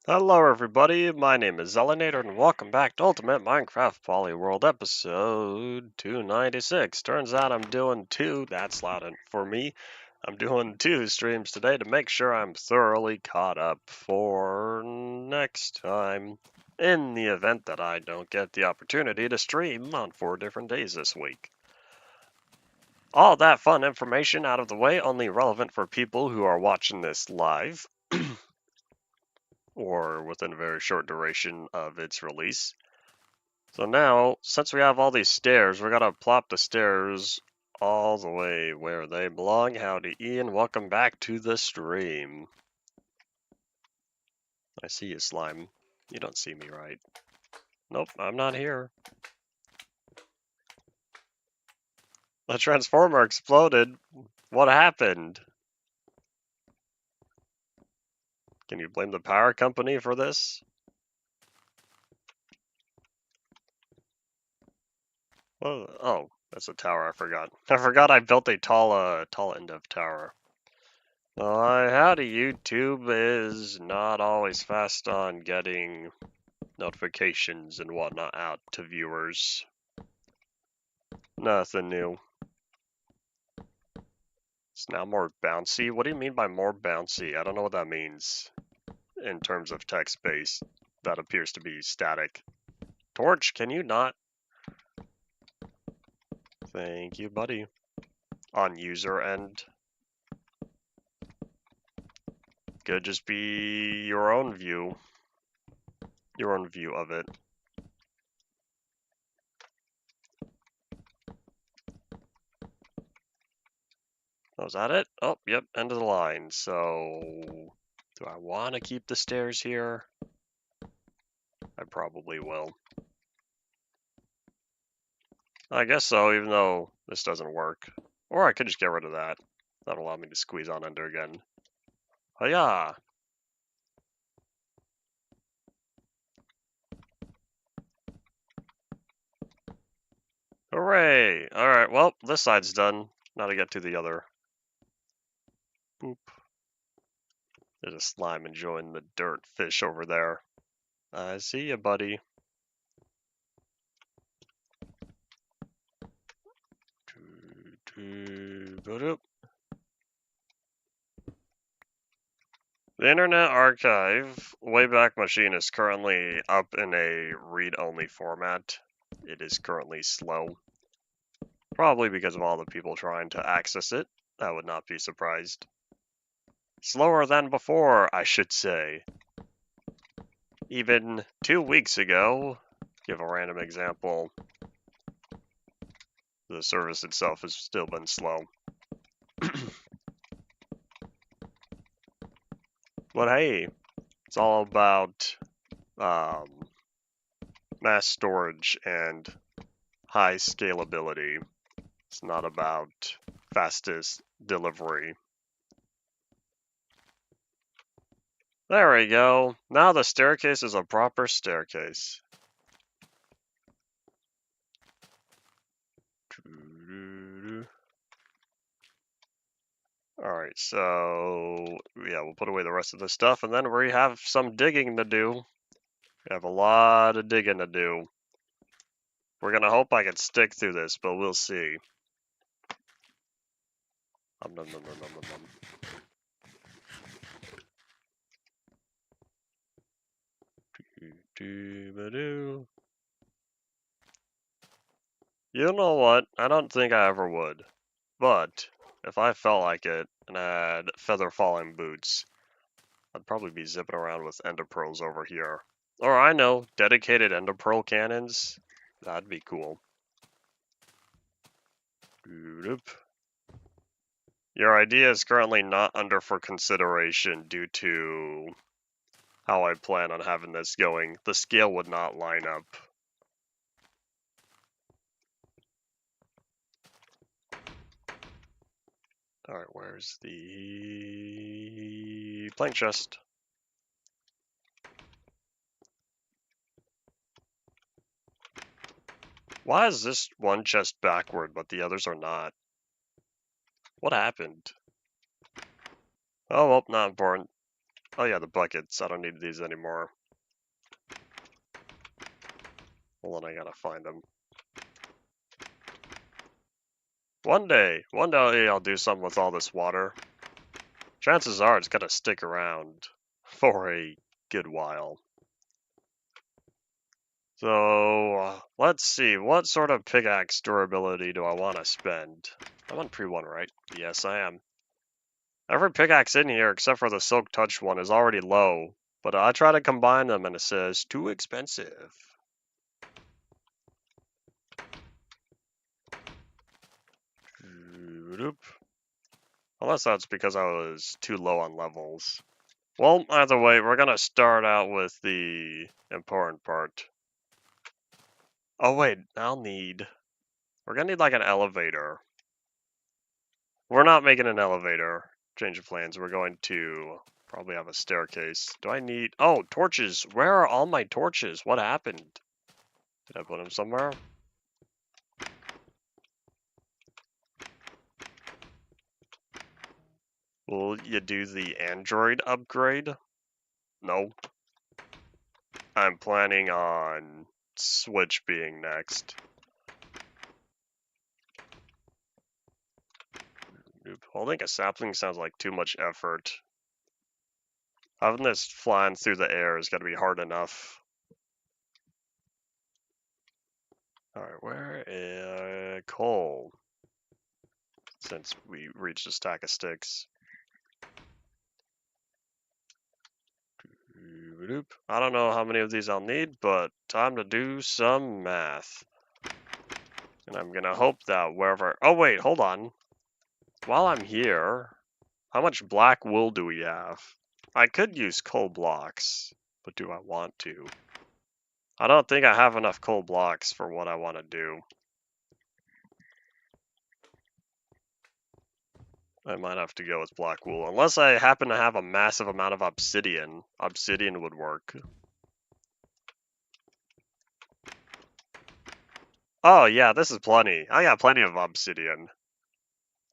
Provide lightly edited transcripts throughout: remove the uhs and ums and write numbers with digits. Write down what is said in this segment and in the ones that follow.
Hello everybody, my name is Zelinator and welcome back to Ultimate Minecraft Polyworld episode 296. Turns out I'm doing that's loud for me. I'm doing two streams today to make sure I'm thoroughly caught up for next time in the event that I don't get the opportunity to stream on 4 different days this week. All that fun information out of the way, only relevant for people who are watching this live. Or within a very short duration of its release. So now, since we have all these stairs, we're gonna plop the stairs all the way where they belong. Howdy, Ian. Welcome back to the stream. I see you, Slime. You don't see me, right? Nope, I'm not here. The transformer exploded. What happened? Can you blame the power company for this? Oh, that's a tower. I forgot. I forgot I built a tall end of tower. Howdy, YouTube is not always fast on getting notifications and whatnot out to viewers. Nothing new. It's now more bouncy. What do you mean by more bouncy? I don't know what that means in terms of text-based. That appears to be static. Torch, can you not? Thank you, buddy. On user end. Could just be your own view. Your own view of it. Oh, is that it? Oh, yep, end of the line. So, do I want to keep the stairs here? I probably will. I guess so, even though this doesn't work. Or I could just get rid of that. That'll allow me to squeeze on under again. Hiya! Hooray! Alright, well, this side's done. Now to get to the other. Boop. There's a slime enjoying the dirt fish over there. I see you, buddy. The Internet Archive Wayback Machine is currently up in a read-only format. It is currently slow. Probably because of all the people trying to access it. I would not be surprised. Slower than before, I should say. Even 2 weeks ago, give a random example, the service itself has still been slow. But hey, it's all about mass storage and high scalability. It's not about fastest delivery. There we go. Now the staircase is a proper staircase. Alright, so yeah, we'll put away the rest of this stuff, and then we have some digging to do. We have a lot of digging to do. We're gonna hope I can stick through this, but we'll see. Nom, nom, nom, nom, nom, nom. You know what? I don't think I ever would. But if I felt like it and I had feather falling boots, I'd probably be zipping around with ender pearls over here. Or I know, dedicated ender pearl cannons. That'd be cool. Your idea is currently not under for consideration due to how I plan on having this going. The scale would not line up. Alright, where's the plank chest? Why is this one chest backward, but the others are not? What happened? Oh, well, not important. Oh yeah, the buckets. I don't need these anymore. Hold on, I gotta find them. One day I'll do something with all this water. Chances are it's gonna stick around for a good while. So, let's see, what sort of pickaxe durability do I want to spend? I'm on pre-1, right? Yes, I am. Every pickaxe in here, except for the Silk Touch one, is already low, but I try to combine them and it says, too expensive. Unless that's because I was too low on levels. Well, either way, we're gonna start out with the important part. Oh wait, we're gonna need like an elevator. We're not making an elevator. Change of plans. We're going to probably have a staircase. Do I need... Oh, torches. Where are all my torches? What happened? Did I put them somewhere? Will you do the Android upgrade? No. I'm planning on Switch being next. Holding a sapling sounds like too much effort. Having this flying through the air is going to be hard enough. Alright, where is coal? Since we reached a stack of sticks. I don't know how many of these I'll need, but time to do some math. And I'm gonna hope that wherever... Oh wait, hold on. While I'm here, how much black wool do we have? I could use coal blocks, but do I want to? I don't think I have enough coal blocks for what I want to do. I might have to go with black wool, unless I happen to have a massive amount of obsidian. Obsidian would work. Oh yeah, this is plenty. I got plenty of obsidian.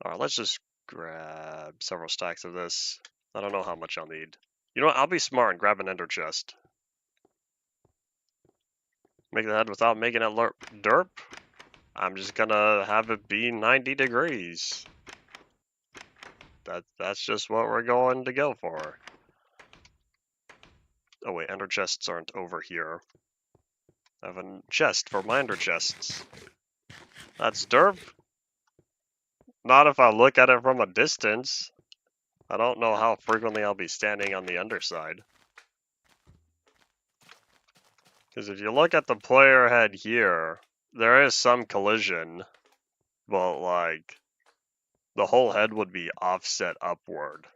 Alright, let's just grab several stacks of this. I don't know how much I'll need. You know what, I'll be smart and grab an ender chest. Make the head without making it derp. I'm just gonna have it be 90 degrees. That's just what we're going to go for. Oh wait, ender chests aren't over here. I have a chest for my ender chests. That's derp. Not if I look at it from a distance. I don't know how frequently I'll be standing on the underside. Because if you look at the player head here, there is some collision, but like, the whole head would be offset upward.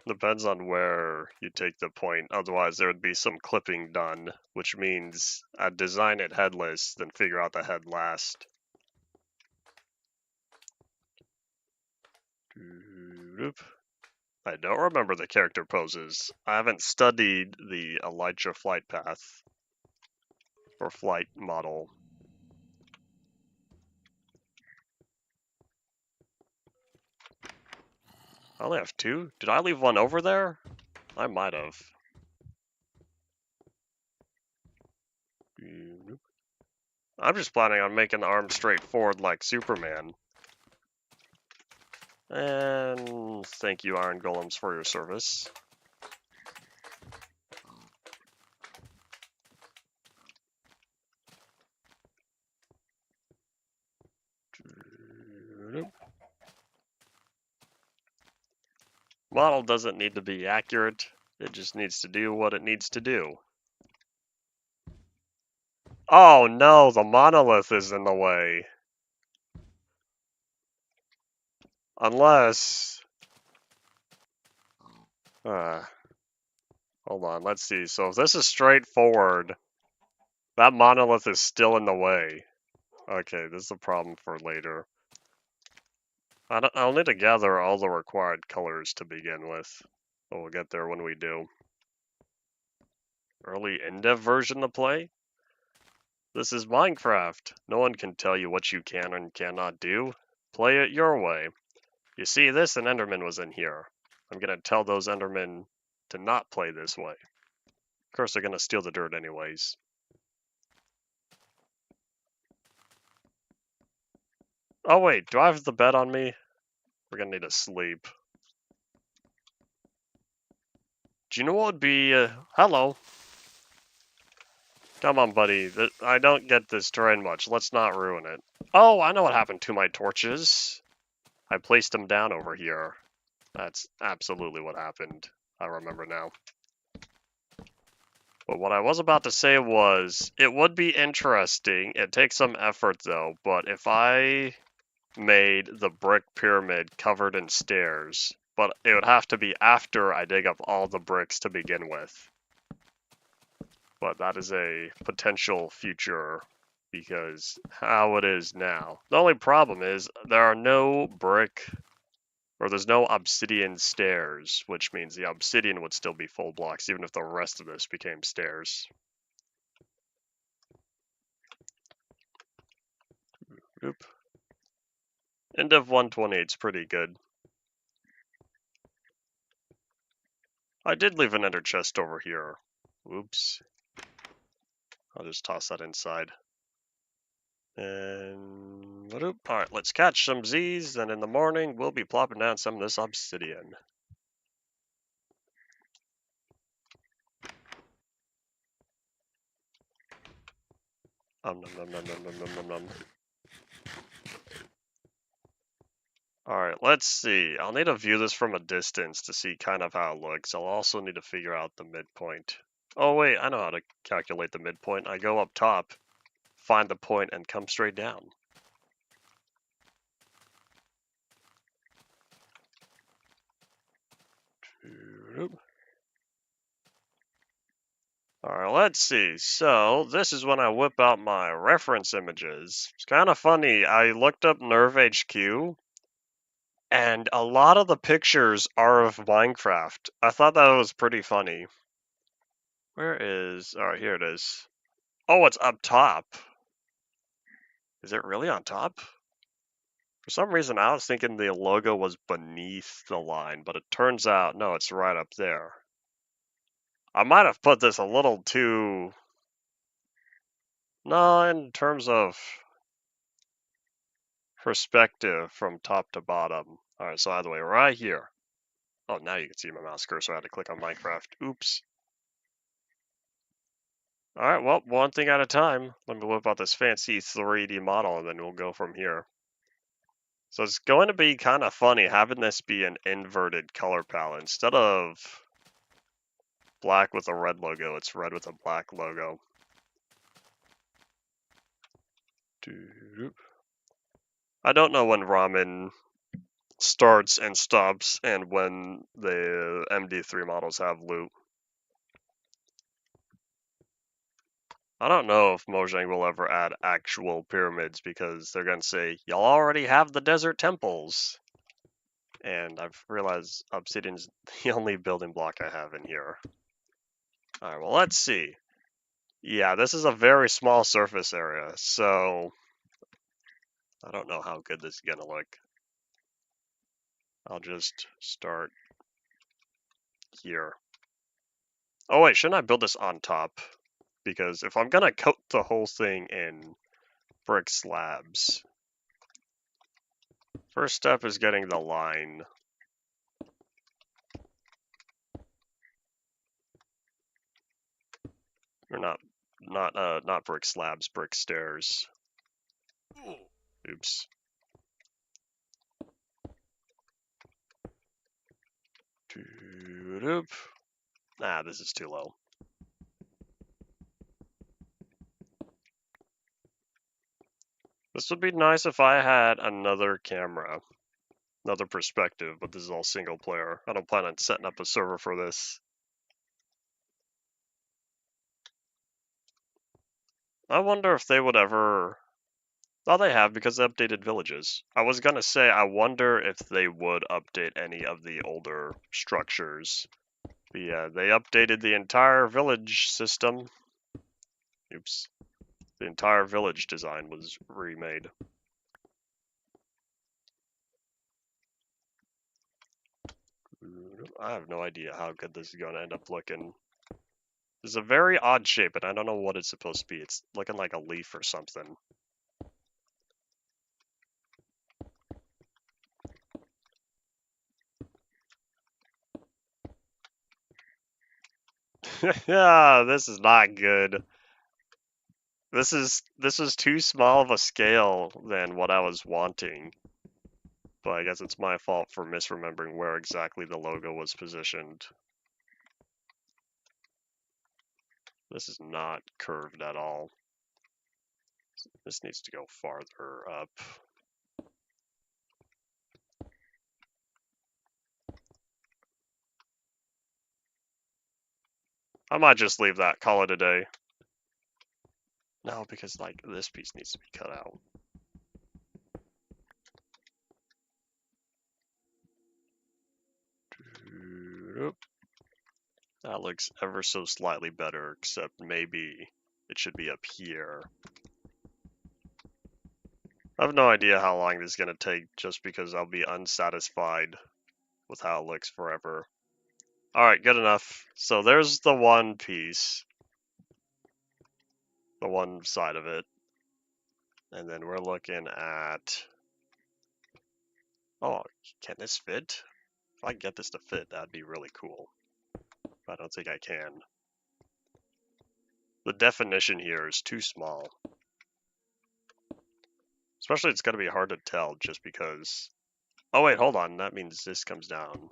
Depends on where you take the point, otherwise there would be some clipping done, which means I'd design it headless, then figure out the head last. I don't remember the character poses. I haven't studied the Elytra flight path, or flight model. I only have two? Did I leave one over there? I might have. I'm just planning on making the arm straight forward like Superman. And thank you, Iron Golems, for your service. Model doesn't need to be accurate, it just needs to do what it needs to do. Oh no, the monolith is in the way. Unless... hold on, let's see. So if this is straightforward, that monolith is still in the way. Okay, this is a problem for later. I'll need to gather all the required colors to begin with. But we'll get there when we do. Early in-dev version to play? This is Minecraft. No one can tell you what you can and cannot do. Play it your way. You see, this and Enderman was in here. I'm gonna tell those Endermen to not play this way. Of course, they're gonna steal the dirt anyways. Oh wait, do I have the bed on me? We're gonna need to sleep. Do you know what would be, hello? Come on, buddy. I don't get this terrain much. Let's not ruin it. Oh, I know what happened to my torches. I placed them down over here. That's absolutely what happened. I remember now. But what I was about to say was, it would be interesting. It takes some effort though, but if I made the brick pyramid covered in stairs, but it would have to be after I dig up all the bricks to begin with. But that is a potential future because how it is now. The only problem is there are no brick or there's no obsidian stairs, which means the obsidian would still be full blocks even if the rest of this became stairs. Oop. End of 128 is pretty good. I did leave an ender chest over here. Oops. I'll just toss that inside. And alright, let's catch some Z's, and in the morning we'll be plopping down some of this obsidian. Nom nom nom nom nom nom nom nom. Alright, let's see. I'll need to view this from a distance to see kind of how it looks. I'll also need to figure out the midpoint. Oh wait, I know how to calculate the midpoint. I go up top, find the point, and come straight down. Alright, let's see. So, this is when I whip out my reference images. It's kind of funny. I looked up Nerve HQ, and a lot of the pictures are of Minecraft. I thought that was pretty funny. Where is... Alright, here it is. Oh, it's up top. Is it really on top? For some reason, I was thinking the logo was beneath the line, but it turns out, no, it's right up there. I might have put this a little too... No, in terms of perspective from top to bottom. Alright, so either way, right here. Oh, now you can see my mouse cursor. I had to click on Minecraft. Oops. Alright, well, one thing at a time. Let me whip out this fancy 3D model, and then we'll go from here. So it's going to be kind of funny having this be an inverted color palette. Instead of black with a red logo, it's red with a black logo. I don't know when ramen starts and stops and when the MD3 models have loot. I don't know if Mojang will ever add actual pyramids because they're going to say, y'all already have the desert temples. And I've realized obsidian's the only building block I have in here. Alright, well, let's see. Yeah, this is a very small surface area, so I don't know how good this is going to look. I'll just start here. Oh wait, shouldn't I build this on top? Because if I'm going to coat the whole thing in brick slabs, first step is getting the line. Or not brick slabs, brick stairs. Oops. Ah, this is too low. This would be nice if I had another camera, another perspective, but this is all single player. I don't plan on setting up a server for this. I wonder if they would ever... Oh, they have, because they updated villages. I was gonna say, I wonder if they would update any of the older structures. But yeah, they updated the entire village system. Oops. The entire village design was remade. I have no idea how good this is going to end up looking. It's a very odd shape, and I don't know what it's supposed to be. It's looking like a leaf or something. Yeah, this is not good. This is too small of a scale than what I was wanting. But I guess it's my fault for misremembering where exactly the logo was positioned. This is not curved at all. This needs to go farther up. I might just leave that, call it a day. No, because like this piece needs to be cut out. That looks ever so slightly better, except maybe it should be up here. I have no idea how long this is going to take just because I'll be unsatisfied with how it looks forever. Alright, good enough. So there's the one piece. The one side of it. And then we're looking at... Oh, can this fit? If I can get this to fit, that'd be really cool. But I don't think I can. The definition here is too small. Especially it's going to be hard to tell just because... Oh wait, hold on. That means this comes down.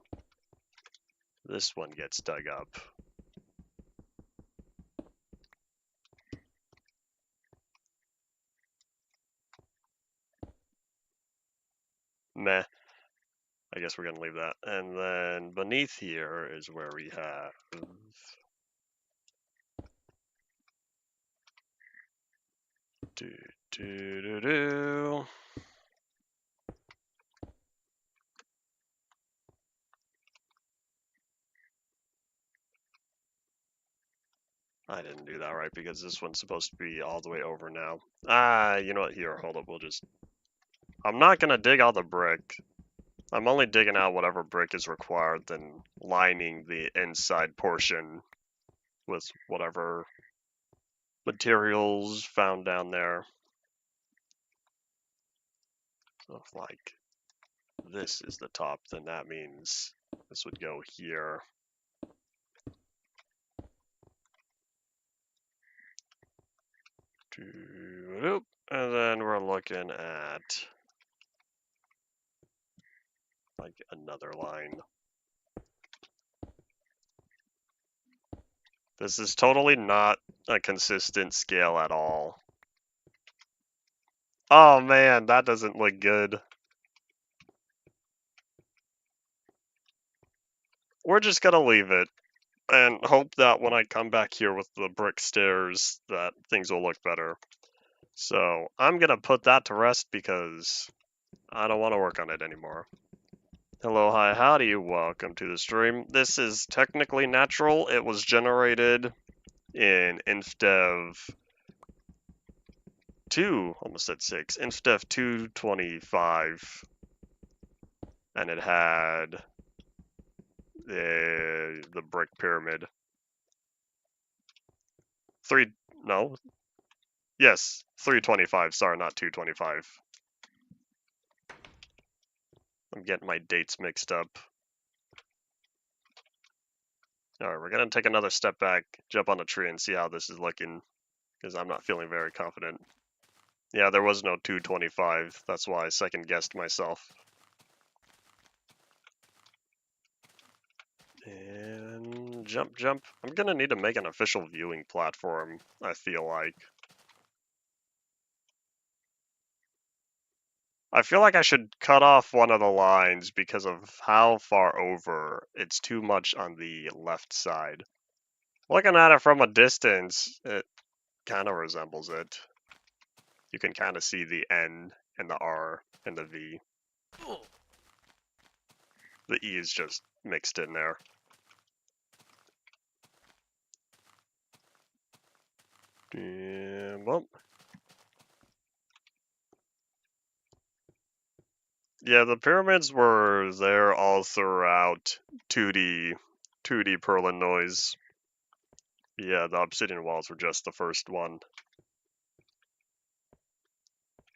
This one gets dug up. Meh. I guess we're going to leave that. And then beneath here is where we have... Do, do, do, do. I didn't do that right because this one's supposed to be all the way over now. You know what? Here, hold up. We'll just... I'm not going to dig all the brick. I'm only digging out whatever brick is required, then lining the inside portion with whatever materials found down there. So if, like, this is the top, then that means this would go here. And then we're looking at like another line. This is totally not a consistent scale at all. Oh man, that doesn't look good. We're just gonna leave it and hope that when I come back here with the brick stairs that things will look better. So I'm gonna put that to rest because I don't want to work on it anymore. Hello, hi, howdy, welcome to the stream. This is technically natural. It was generated in InfDev 2, almost said 6, InfDev 225, and it had the brick pyramid. Yes, 325, sorry, not 225. I'm getting my dates mixed up. Alright, we're gonna take another step back, jump on a tree, and see how this is looking, because I'm not feeling very confident. Yeah, there was no 225, that's why I second guessed myself. And jump, jump. I'm gonna need to make an official viewing platform, I feel like. I feel like I should cut off one of the lines because of how far over it's too much on the left side. Looking at it from a distance, it kind of resembles it. You can kind of see the N and the R and the V. The E is just mixed in there. And bump. Yeah, the pyramids were there all throughout 2D Perlin noise. Yeah, the obsidian walls were just the first one.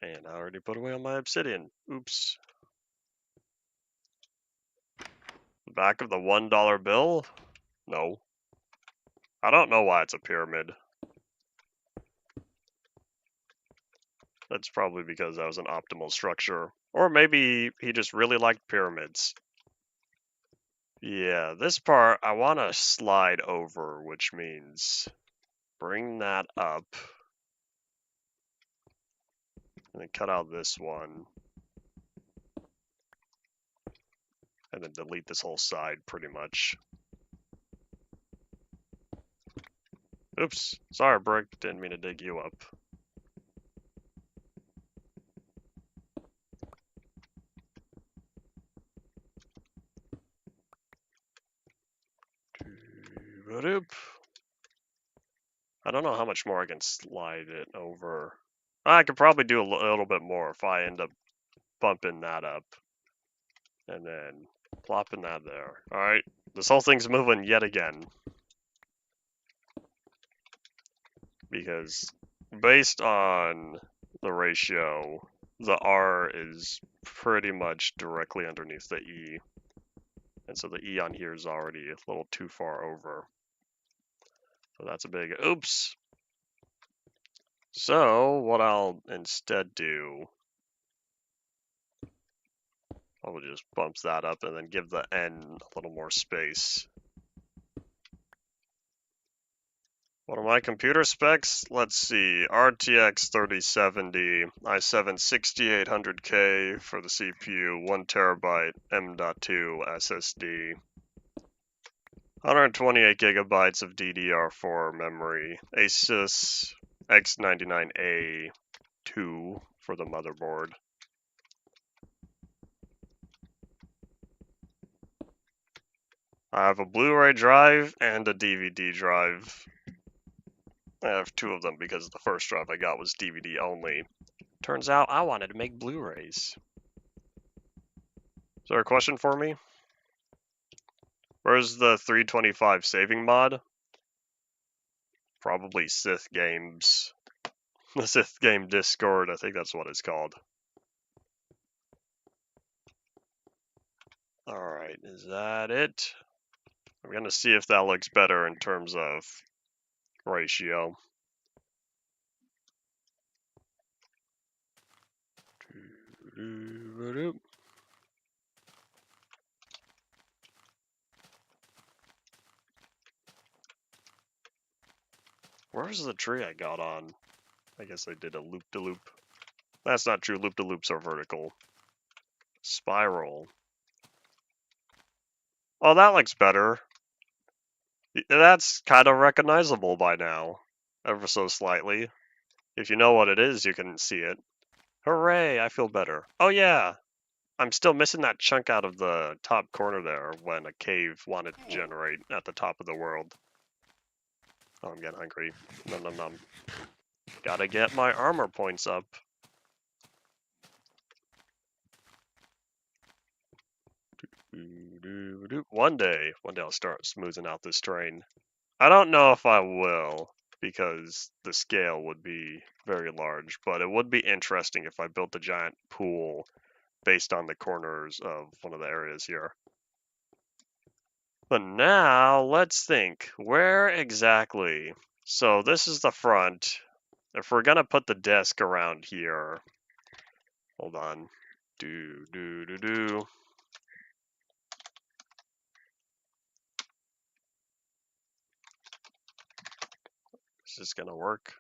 And I already put away all my obsidian. Oops. Back of the $1 bill? No. I don't know why it's a pyramid. That's probably because that was an optimal structure. Or maybe he just really liked pyramids. Yeah, this part I want to slide over, which means bring that up. And then cut out this one. And then delete this whole side, pretty much. Oops. Sorry, Brick. Didn't mean to dig you up. I don't know how much more I can slide it over. I could probably do a little bit more if I end up bumping that up. And then plopping that there. Alright, this whole thing's moving yet again. Because based on the ratio, the R is pretty much directly underneath the E. And so the E on here is already a little too far over. So that's a big oops. So what I'll instead do, I'll just bump that up and then give the N a little more space. What are my computer specs? Let's see, RTX 3070, i7 6800K for the CPU, 1TB M.2 SSD, 128 gigabytes of DDR4 memory, Asus X99A 2 for the motherboard. I have a Blu-ray drive and a DVD drive. I have two of them because the first drive I got was DVD only. Turns out I wanted to make Blu-rays. Is there a question for me? Where's the 325 saving mod? Probably Sith Games. The Sith Game Discord, I think that's what it's called. Alright, is that it? I'm gonna see if that looks better in terms of ratio. Where's the tree I got on? I guess I did a loop-de-loop. That's not true, loop-de-loops are vertical. Spiral. Oh, that looks better. That's kind of recognizable by now, ever so slightly. If you know what it is, you can see it. Hooray, I feel better. Oh yeah, I'm still missing that chunk out of the top corner there when a cave wanted to generate at the top of the world. Oh, I'm getting hungry. Nom nom nom. Gotta get my armor points up. One day I'll start smoothing out this terrain. I don't know if I will, because the scale would be very large, but it would be interesting if I built a giant pool based on the corners of one of the areas here. But now, let's think, where exactly? So this is the front. If we're gonna put the desk around here, hold on. Is this gonna work?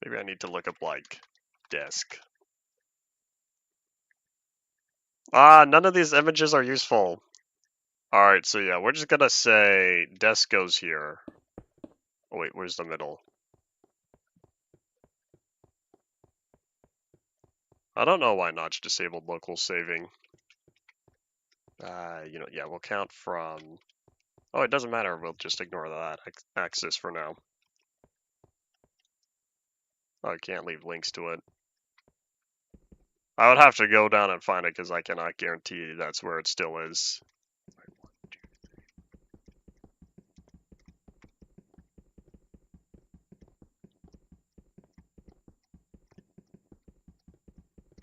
Maybe I need to look up like desk. Ah, none of these images are useful. Alright, so yeah, we're just gonna say desk goes here. Oh wait, where's the middle? I don't know why Notch disabled local saving. Yeah, we'll count from... Oh, it doesn't matter. We'll just ignore that axis for now. Oh, I can't leave links to it. I would have to go down and find it because I cannot guarantee that's where it still is.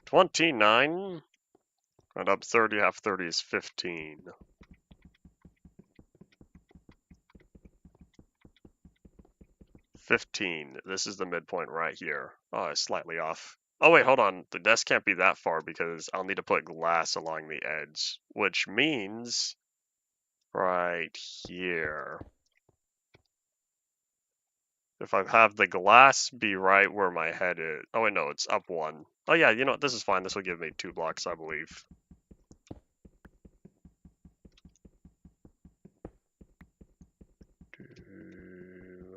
29. And up 30, half 30 is 15. 15. This is the midpoint right here. Oh, it's slightly off. Oh, wait, hold on. The desk can't be that far because I'll need to put glass along the edge, which means right here. If I have the glass be right where my head is. Oh, wait, no, it's up 1. Oh, yeah, you know what? This is fine. This will give me 2 blocks, I believe.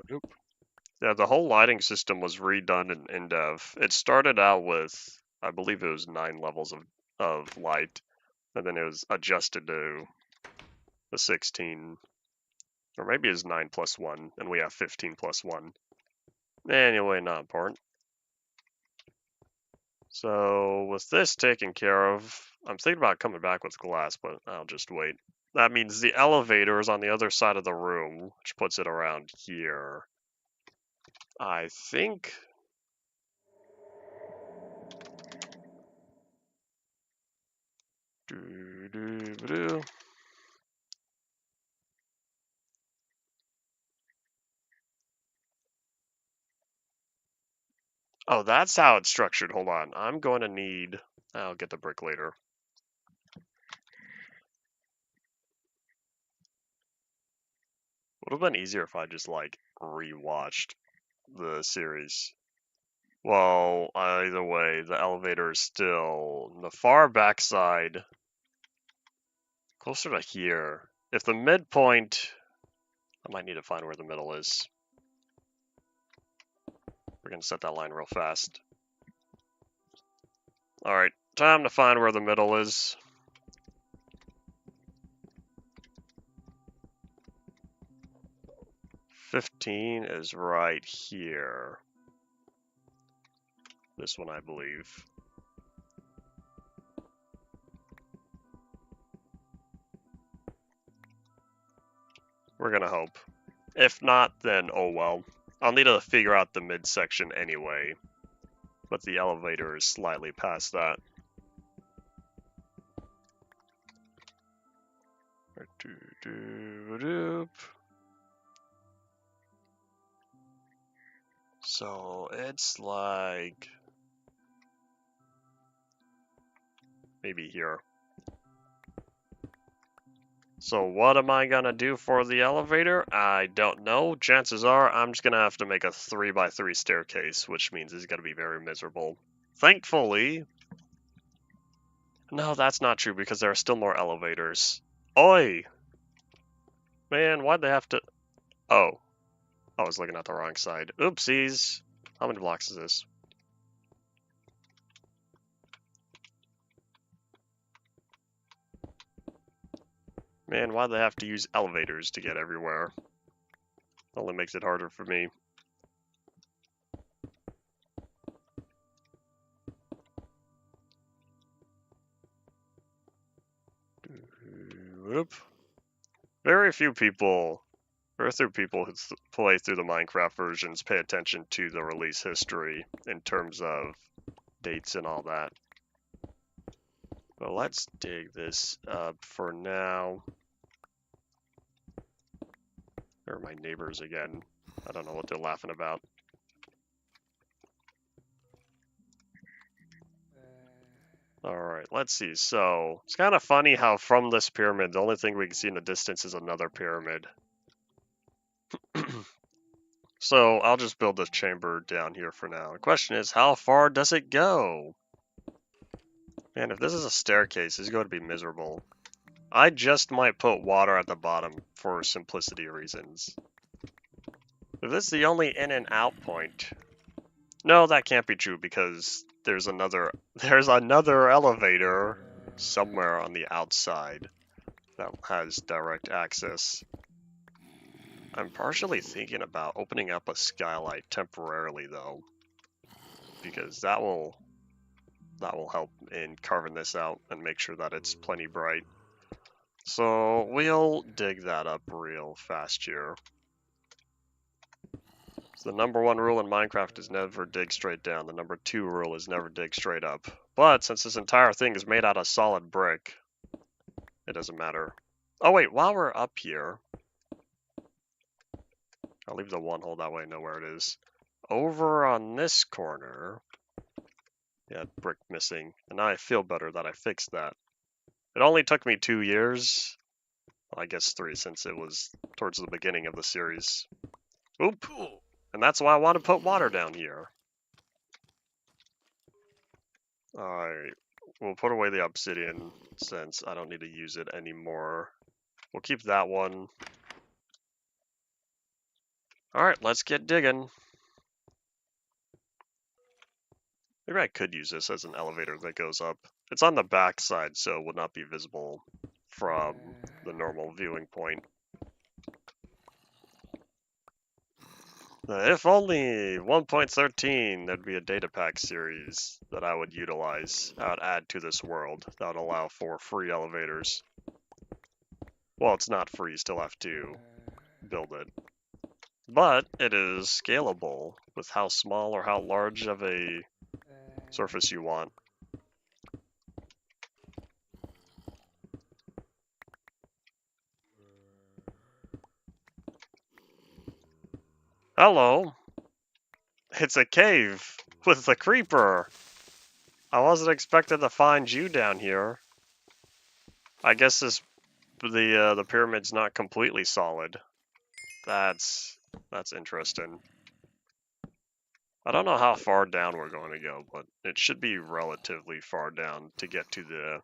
Nope. Yeah, the whole lighting system was redone in Dev. It started out with, I believe it was 9 levels of light, and then it was adjusted to the 16, or maybe it's 9 plus 1, and we have 15 plus 1. Anyway, not important. So with this taken care of, I'm thinking about coming back with glass, but I'll just wait. That means the elevator is on the other side of the room, which puts it around here. I think... Oh, that's how it's structured. Hold on. I'm going to need... I'll get the brick later. Would have been easier if I just, like, rewatched the series. Well, either way, the elevator is still on the far backside, closer to here. If the midpoint... I might need to find where the middle is. We're going to set that line real fast. Alright, time to find where the middle is. "15" is right here. This one, I believe. We're gonna hope. If not, then oh well. I'll need to figure out the midsection anyway. But the elevator is slightly past that. So it's like... maybe here. So what am I gonna do for the elevator? I don't know. Chances are I'm just gonna have to make a 3x3 staircase, which means it's gonna be very miserable. Thankfully... No, that's not true because there are still more elevators. Oi! Man, why'd they have to... Oh. I was looking at the wrong side. Oopsies! How many blocks is this? Man, why'd they have to use elevators to get everywhere? Only makes it harder for me. Whoop. Very few people who play through the Minecraft versions pay attention to the release history in terms of dates and all that. But let's dig this up for now. They're my neighbors again. I don't know what they're laughing about. Alright, let's see. So, it's kind of funny how from this pyramid, the only thing we can see in the distance is another pyramid. So, I'll just build this chamber down here for now. The question is, how far does it go? Man, if this is a staircase, it's going to be miserable. I just might put water at the bottom for simplicity reasons. If this is the only in and out point... No, that can't be true because there's another elevator somewhere on the outside that has direct access. I'm partially thinking about opening up a skylight temporarily though, because that will help in carving this out and make sure that it's plenty bright. So we'll dig that up real fast here. So the number 1 rule in Minecraft is never dig straight down. The number 2 rule is never dig straight up. But since this entire thing is made out of solid brick, it doesn't matter. Oh wait, while we're up here, I'll leave the 1 hole that way I know where it is. Over on this corner, yeah, brick missing. And now I feel better that I fixed that. It only took me 2 years. Well, I guess 3 since it was towards the beginning of the series. Oop! And that's why I want to put water down here. Alright, we'll put away the obsidian since I don't need to use it anymore. We'll keep that one. Alright, let's get digging. Maybe I could use this as an elevator that goes up. It's on the back side, so it would not be visible from the normal viewing point. If only 1.13, there'd be a data pack series that I would utilize. I would add to this world that would allow for free elevators. Well, it's not free, you still have to build it. But it is scalable with how small or how large of a surface you want. Hello! It's a cave with a creeper! I wasn't expecting to find you down here. I guess the pyramid's not completely solid. That's interesting. I don't know how far down we're going to go, but it should be relatively far down to get to the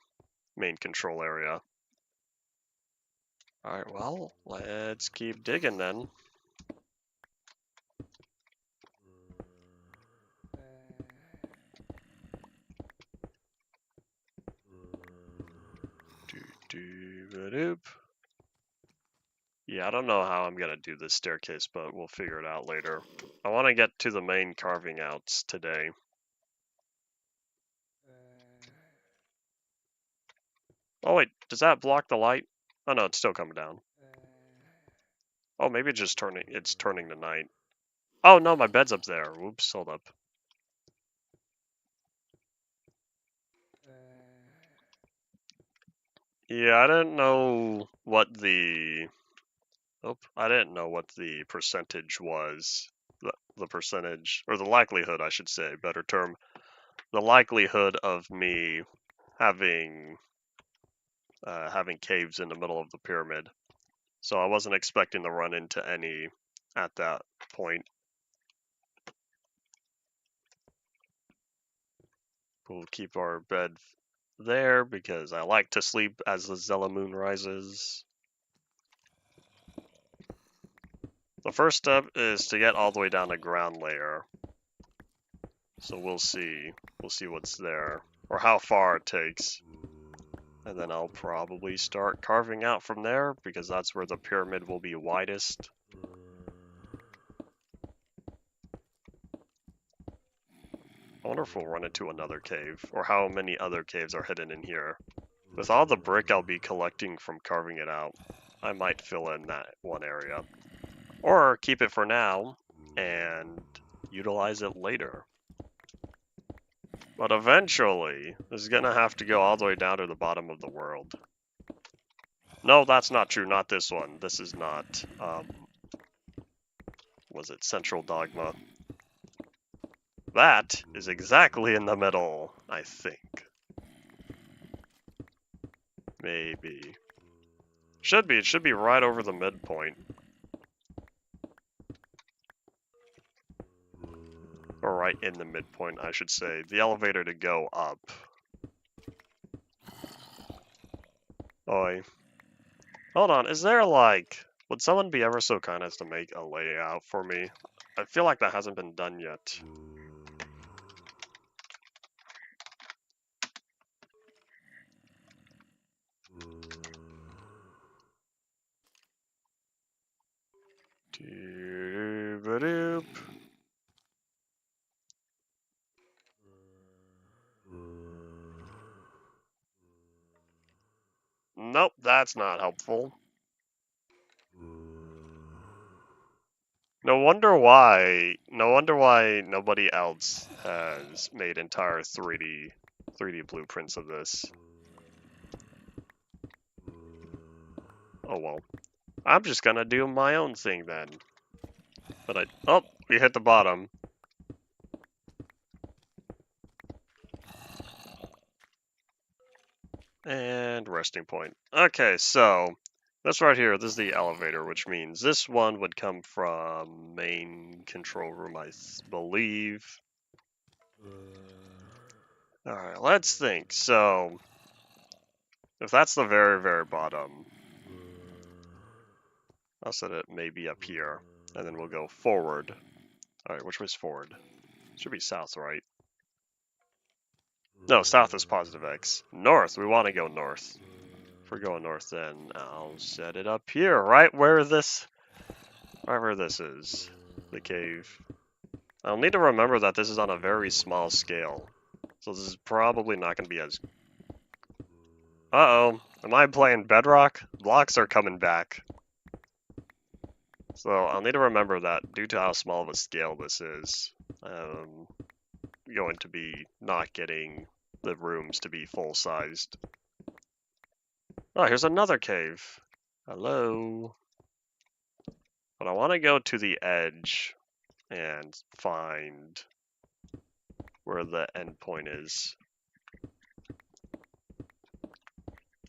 main control area. Alright, well, let's keep digging then. Doop. Yeah, I don't know how I'm gonna do this staircase, but we'll figure it out later. I want to get to the main carving outs today. Oh wait, does that block the light? Oh no, it's still coming down. Oh, maybe it's turning to night. Oh no, my bed's up there. Whoops, hold up. Yeah, I didn't know what the percentage was. The percentage, or the likelihood, I should say, better term. The likelihood of me having caves in the middle of the pyramid. So I wasn't expecting to run into any at that point. We'll keep our bed there because I like to sleep as the Zella moon rises. The first step is to get all the way down to ground layer. So we'll see what's there, or how far it takes. And then I'll probably start carving out from there, because that's where the pyramid will be widest. I wonder if we'll run into another cave, or how many other caves are hidden in here. With all the brick I'll be collecting from carving it out, I might fill in that one area. Or keep it for now, and utilize it later. But eventually, this is gonna have to go all the way down to the bottom of the world. No, that's not true, not this one. This is not, was it Central Dogma? That is exactly in the middle, I think. Maybe. It should be right over the midpoint. Or right in the midpoint, I should say. The elevator to go up. Oi. Hold on, is there like... Would someone be ever so kind as to make a layout for me? I feel like that hasn't been done yet. Doo-doo-ba-doop. Nope, that's not helpful. No wonder why nobody else has made entire 3D blueprints of this. Oh well. I'm just gonna do my own thing then. But oh, we hit the bottom. And resting point. Okay, so this right here, this is the elevator, which means this one would come from main control room, I believe. Alright, let's think. So, if that's the very, very bottom, I'll set it maybe up here. And then we'll go forward. Alright, which way's forward? Should be south, right? No, south is positive X. North, we want to go north. If we're going north, then I'll set it up here, right where this is. The cave. I'll need to remember that this is on a very small scale. So this is probably not going to be as... Uh-oh. Am I playing Bedrock? Blocks are coming back. So I'll need to remember that due to how small of a scale this is, I'm going to be not getting the rooms to be full-sized. Oh, here's another cave. Hello. But I want to go to the edge and find where the end point is.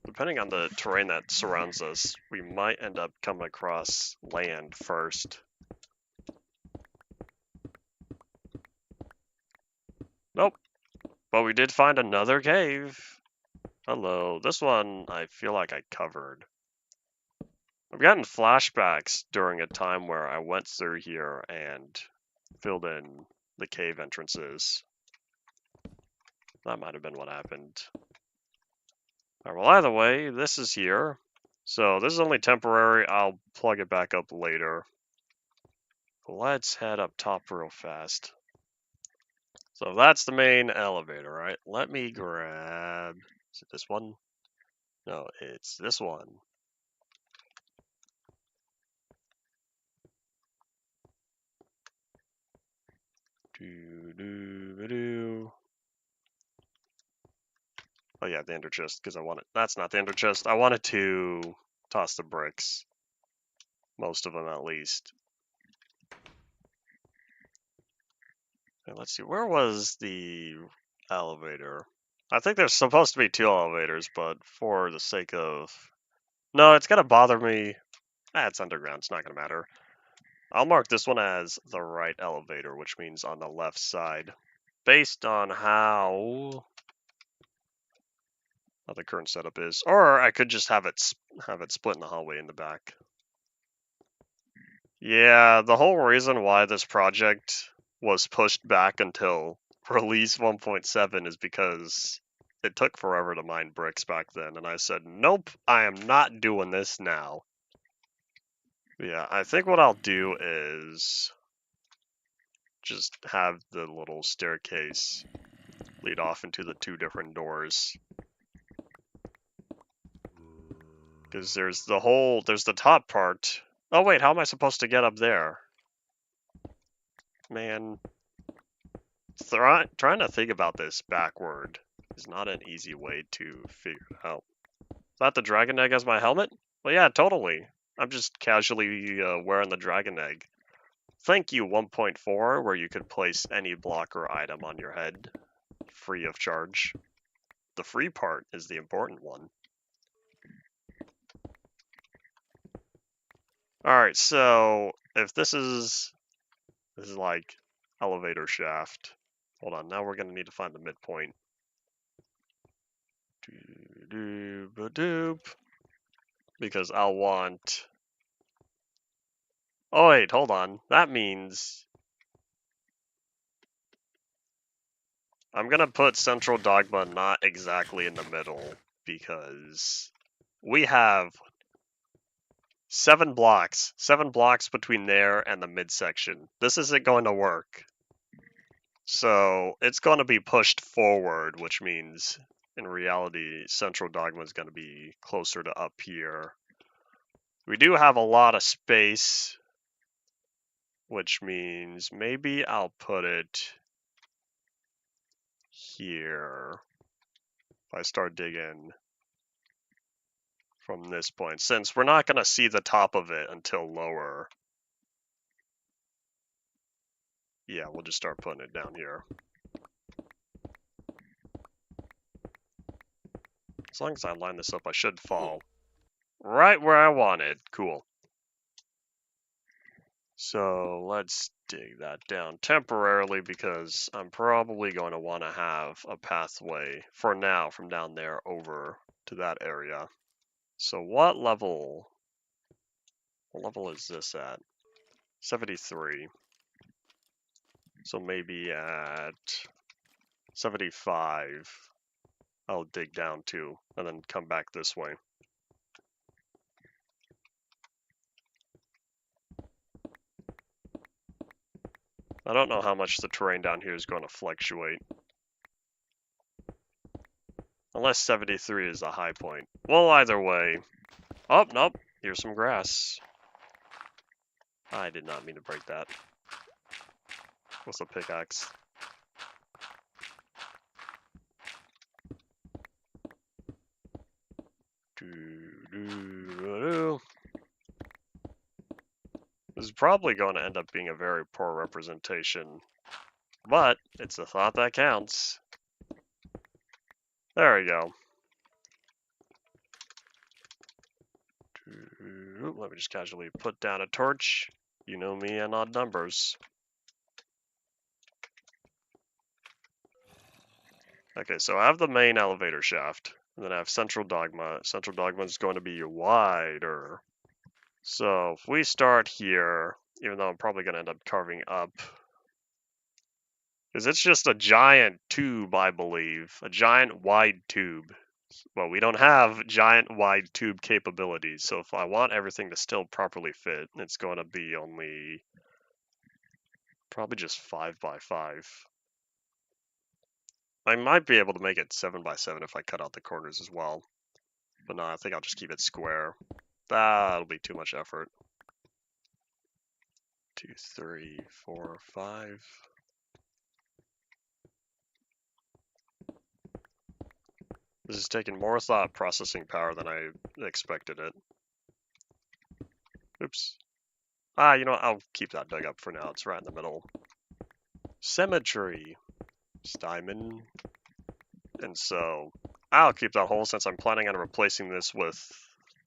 Depending on the terrain that surrounds us, we might end up coming across land first. Nope. But we did find another cave. Hello. This one I feel like I covered. I've gotten flashbacks during a time where I went through here and filled in the cave entrances. That might have been what happened. Alright, well, either way, this is here. So this is only temporary. I'll plug it back up later. Let's head up top real fast. So that's the main elevator, right? Let me grab... Is it this one? No, it's this one. Doo-doo-ba-doo. Oh yeah, the ender chest, because I wanted... That's not the ender chest. I wanted to toss the bricks. Most of them, at least. And let's see, where was the elevator? I think there's supposed to be 2 elevators, but for the sake of... No, it's gonna bother me. It's underground, it's not gonna matter. I'll mark this one as the right elevator, which means on the left side. Based on how the current setup is. Or I could just have it split in the hallway in the back. Yeah, the whole reason why this project was pushed back until release 1.7 is because it took forever to mine bricks back then, and I said, nope, I am not doing this now. Yeah, I think what I'll do is just have the little staircase lead off into the 2 different doors. Because there's the top part. Oh wait, how am I supposed to get up there? Man, trying to think about this backward is not an easy way to figure it out. Is that the dragon egg as my helmet? Well, yeah, totally. I'm just casually wearing the dragon egg. Thank you, 1.4, where you could place any block or item on your head, free of charge. The free part is the important one. Alright, so if this is like elevator shaft. Hold on, now we're gonna need to find the midpoint. Doo-doo-ba-doop. Because I'll want... Oh wait, hold on. That means... I'm gonna put Central Dogma not exactly in the middle, because we have 7 blocks. 7 blocks between there and the midsection. This isn't going to work. So it's going to be pushed forward, which means in reality, Central Dogma is going to be closer to up here. We do have a lot of space, which means maybe I'll put it here. If I start digging from this point, since we're not going to see the top of it until lower. Yeah, we'll just start putting it down here. As long as I line this up, I should fall right where I want it. Cool. So let's dig that down temporarily because I'm probably going to want to have a pathway for now from down there over to that area. So what level is this at? 73. So maybe at 75, I'll dig down to and then come back this way. I don't know how much the terrain down here is going to fluctuate. Unless 73 is the high point. Well, either way. Oh, nope. Here's some grass. I did not mean to break that. What's a pickaxe? This is probably going to end up being a very poor representation, but it's a thought that counts. There we go. Let me just casually put down a torch. You know me and odd numbers. Okay, so I have the main elevator shaft, and then I have Central Dogma. Central Dogma is going to be wider. So if we start here, even though I'm probably going to end up carving up, because it's just a giant tube, I believe, a giant wide tube. Well, we don't have giant wide tube capabilities, so if I want everything to still properly fit, it's going to be only probably just 5 by 5. I might be able to make it 7 by 7 if I cut out the corners as well. But no, I think I'll just keep it square. That'll be too much effort. 2, 3, 4, 5. This is taking more thought processing power than I expected it. Oops. You know what? I'll keep that dug up for now. It's right in the middle. Symmetry. Diamond. And so I'll keep that hole since I'm planning on replacing this with,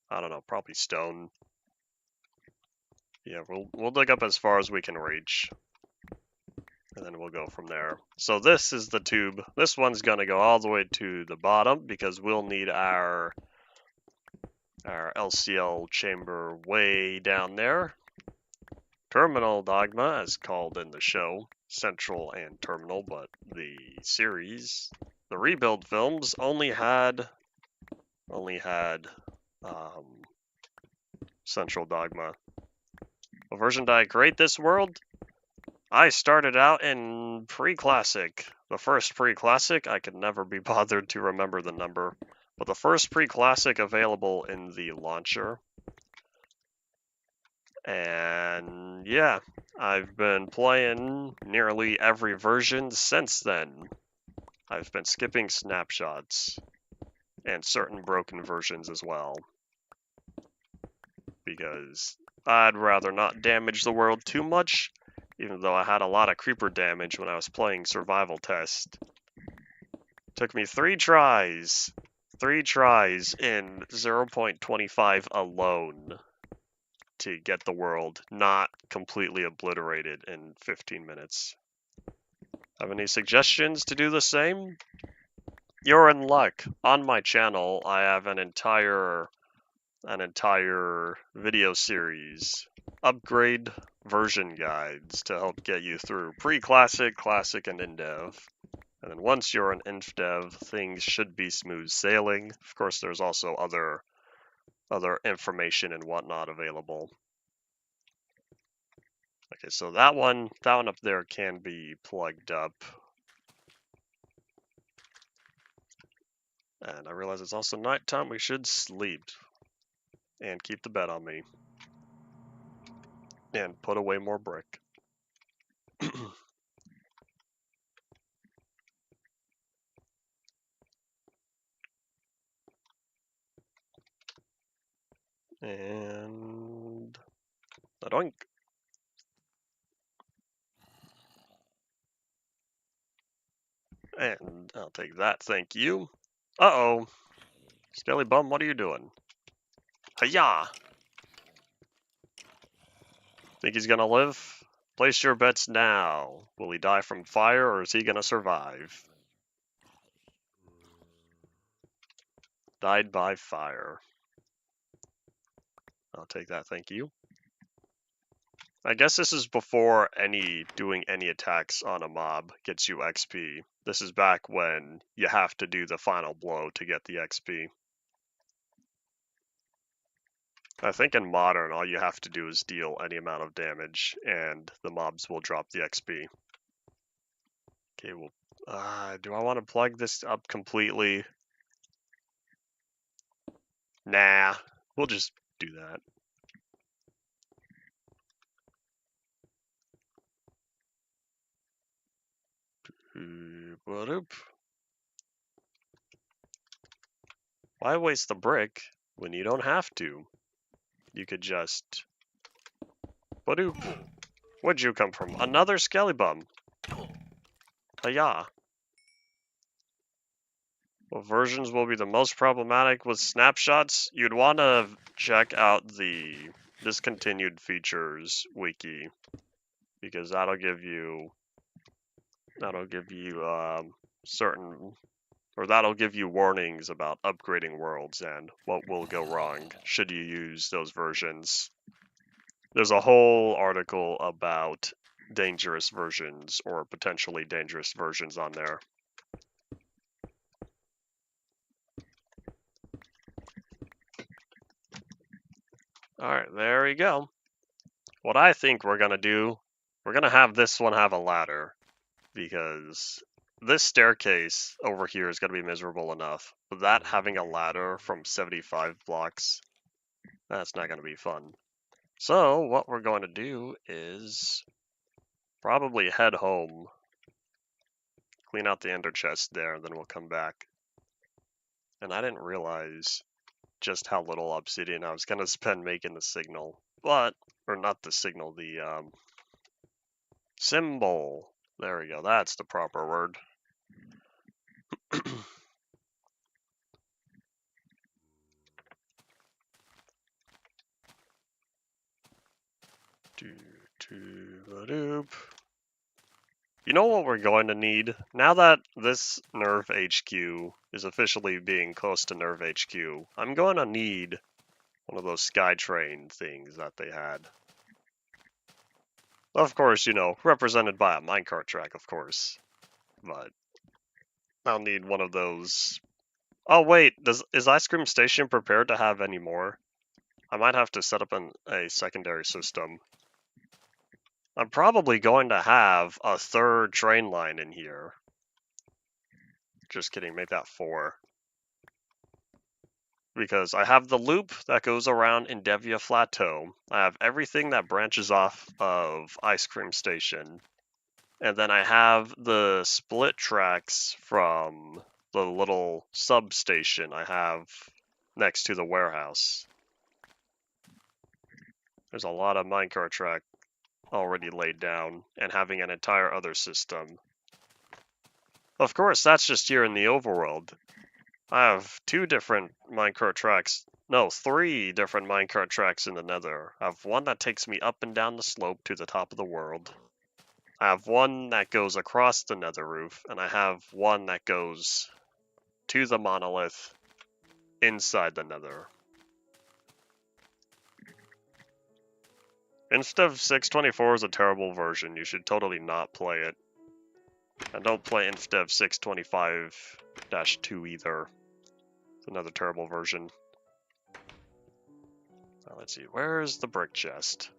I don't know, probably stone. Yeah, we'll dig up as far as we can reach. And then we'll go from there. So this is the tube. This one's going to go all the way to the bottom because we'll need our LCL chamber way down there. Terminal Dogma, as called in the show, Central and Terminal, but the series, the rebuild films only had Central Dogma. What version did I create this world? I started out in pre-classic. The first pre-classic, I could never be bothered to remember the number, but the first pre-classic available in the launcher. And yeah, I've been playing nearly every version since then. I've been skipping snapshots and certain broken versions as well, because I'd rather not damage the world too much, even though I had a lot of creeper damage when I was playing survival test. Took me 3 tries in 0.25 alone to get the world not completely obliterated in 15 minutes. Have any suggestions to do the same? You're in luck. On my channel, I have an entire video series, upgrade version guides to help get you through pre-classic, classic, and in-dev. And then once you're in in-dev, things should be smooth sailing. Of course, there's also other other information and whatnot available. Okay, so that one up there can be plugged up. And I realize it's also nighttime. We should sleep and keep the bed on me and put away more brick. And a doink. And I'll take that, thank you. Uh-oh. Skelly Bum, what are you doing? Hiya! Think he's gonna live? Place your bets now. Will he die from fire or is he gonna survive? Died by fire. I'll take that, thank you. I guess this is before doing any attacks on a mob gets you XP. This is back when you have to do the final blow to get the XP. I think in Modern, all you have to do is deal any amount of damage, and the mobs will drop the XP. Okay, well, do I want to plug this up completely? Nah, we'll just do that. Why waste the brick when you don't have to? You could just... Badoop. Where'd you come from? Another skelly bum. Hiya. What versions will be the most problematic with snapshots? You'd want to check out the discontinued features wiki, because that'll give you that'll give you warnings about upgrading worlds and what will go wrong should you use those versions. There's a whole article about dangerous versions or potentially dangerous versions on there. Alright, there we go. What I think we're gonna do, we're gonna have this one have a ladder, because this staircase over here is gonna be miserable enough, but that having a ladder from 75 blocks, that's not gonna be fun. So what we're going to do is probably head home, clean out the ender chest there, and then we'll come back. And I didn't realize just how little obsidian I was gonna spend making the signal, or not the signal, the symbol. There we go, that's the proper word. You know what we're going to need? Now that this Nerve HQ is officially being close to Nerve HQ, I'm going to need one of those Skytrain things that they had. Of course, you know, represented by a minecart track, of course. But I'll need one of those. Oh wait, is Ice Cream Station prepared to have any more? I might have to set up a secondary system. I'm probably going to have a third train line in here. Just kidding, make that 4. Because I have the loop that goes around Endevia Plateau. I have everything that branches off of Ice Cream Station. And then I have the split tracks from the little substation I have next to the warehouse. There's a lot of minecart track already laid down, and having an entire other system. Of course, that's just here in the overworld. I have 2 different minecart tracks. No, 3 different minecart tracks in the nether. I have one that takes me up and down the slope to the top of the world. I have one that goes across the nether roof, and I have one that goes to the monolith inside the nether. Instev 624 is a terrible version. You should totally not play it. And don't play Instev 625-2 either. It's another terrible version. Now, let's see, where's the brick chest?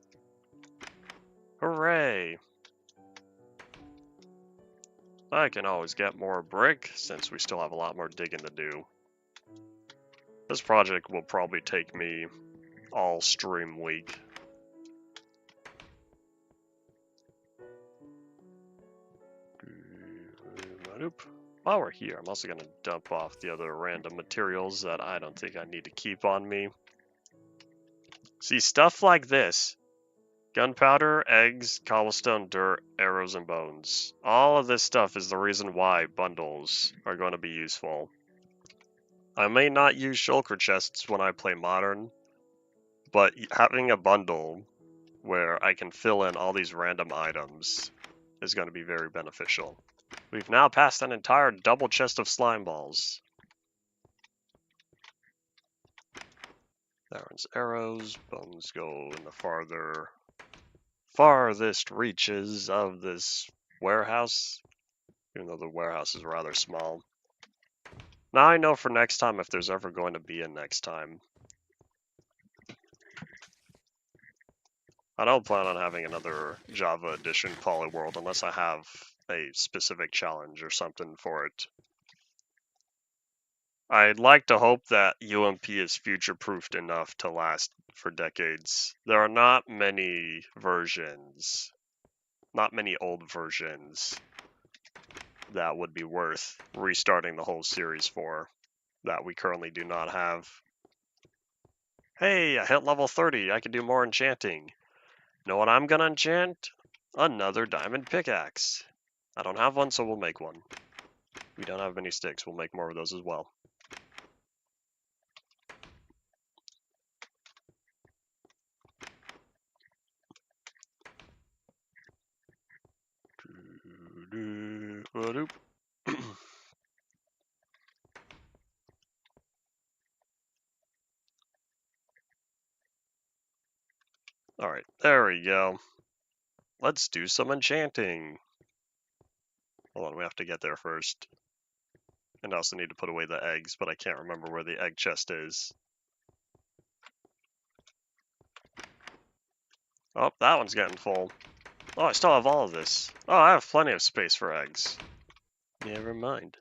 Hooray! I can always get more brick, since we still have a lot more digging to do. This project will probably take me all stream week. While we're here, I'm also going to dump off the other random materials that I don't think I need to keep on me. See, stuff like this. Gunpowder, eggs, cobblestone, dirt, arrows, and bones. All of this stuff is the reason why bundles are going to be useful. I may not use shulker chests when I play Modern, but having a bundle where I can fill in all these random items is going to be very beneficial. We've now passed an entire double chest of slime balls. There's arrows, bones go in the farthest reaches of this warehouse, even though the warehouse is rather small. Now I know for next time if there's ever going to be a next time. I don't plan on having another Java Edition Polyworld unless I have a specific challenge or something for it. I'd like to hope that UMP is future-proofed enough to last for decades. There are not many versions, not many old versions that would be worth restarting the whole series for that we currently do not have. Hey, I hit level 30, I can do more enchanting. Know what I'm gonna enchant? Another diamond pickaxe. I don't have one, so we'll make one. We don't have many sticks, we'll make more of those as well. Alright, there we go. Let's do some enchanting. Hold on, we have to get there first. And I also need to put away the eggs, but I can't remember where the egg chest is. Oh, that one's getting full. Oh, I still have all of this. Oh, I have plenty of space for eggs. Never mind.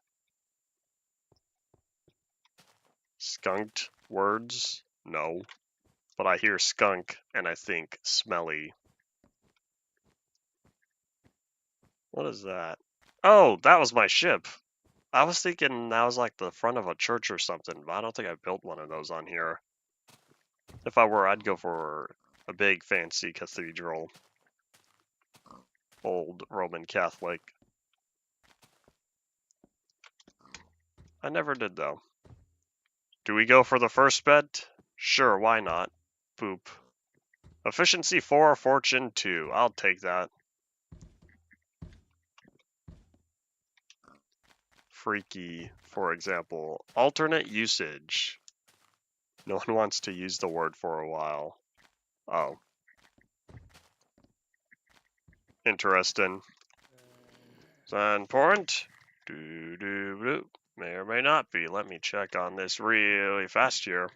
Skunked words? No. But I hear skunk, and I think smelly. What is that? Oh, that was my ship. I was thinking that was like the front of a church or something, but I don't think I built one of those on here. If I were, I'd go for a big fancy cathedral. Old Roman Catholic. I never did though. Do we go for the first bet? Sure, why not? Poop. Efficiency 4, fortune 2. I'll take that. Freaky, for example. Alternate usage. No one wants to use the word for a while. Oh. Interesting. Is that important? Doo-doo-doo. May or may not be. Let me check on this really fast here.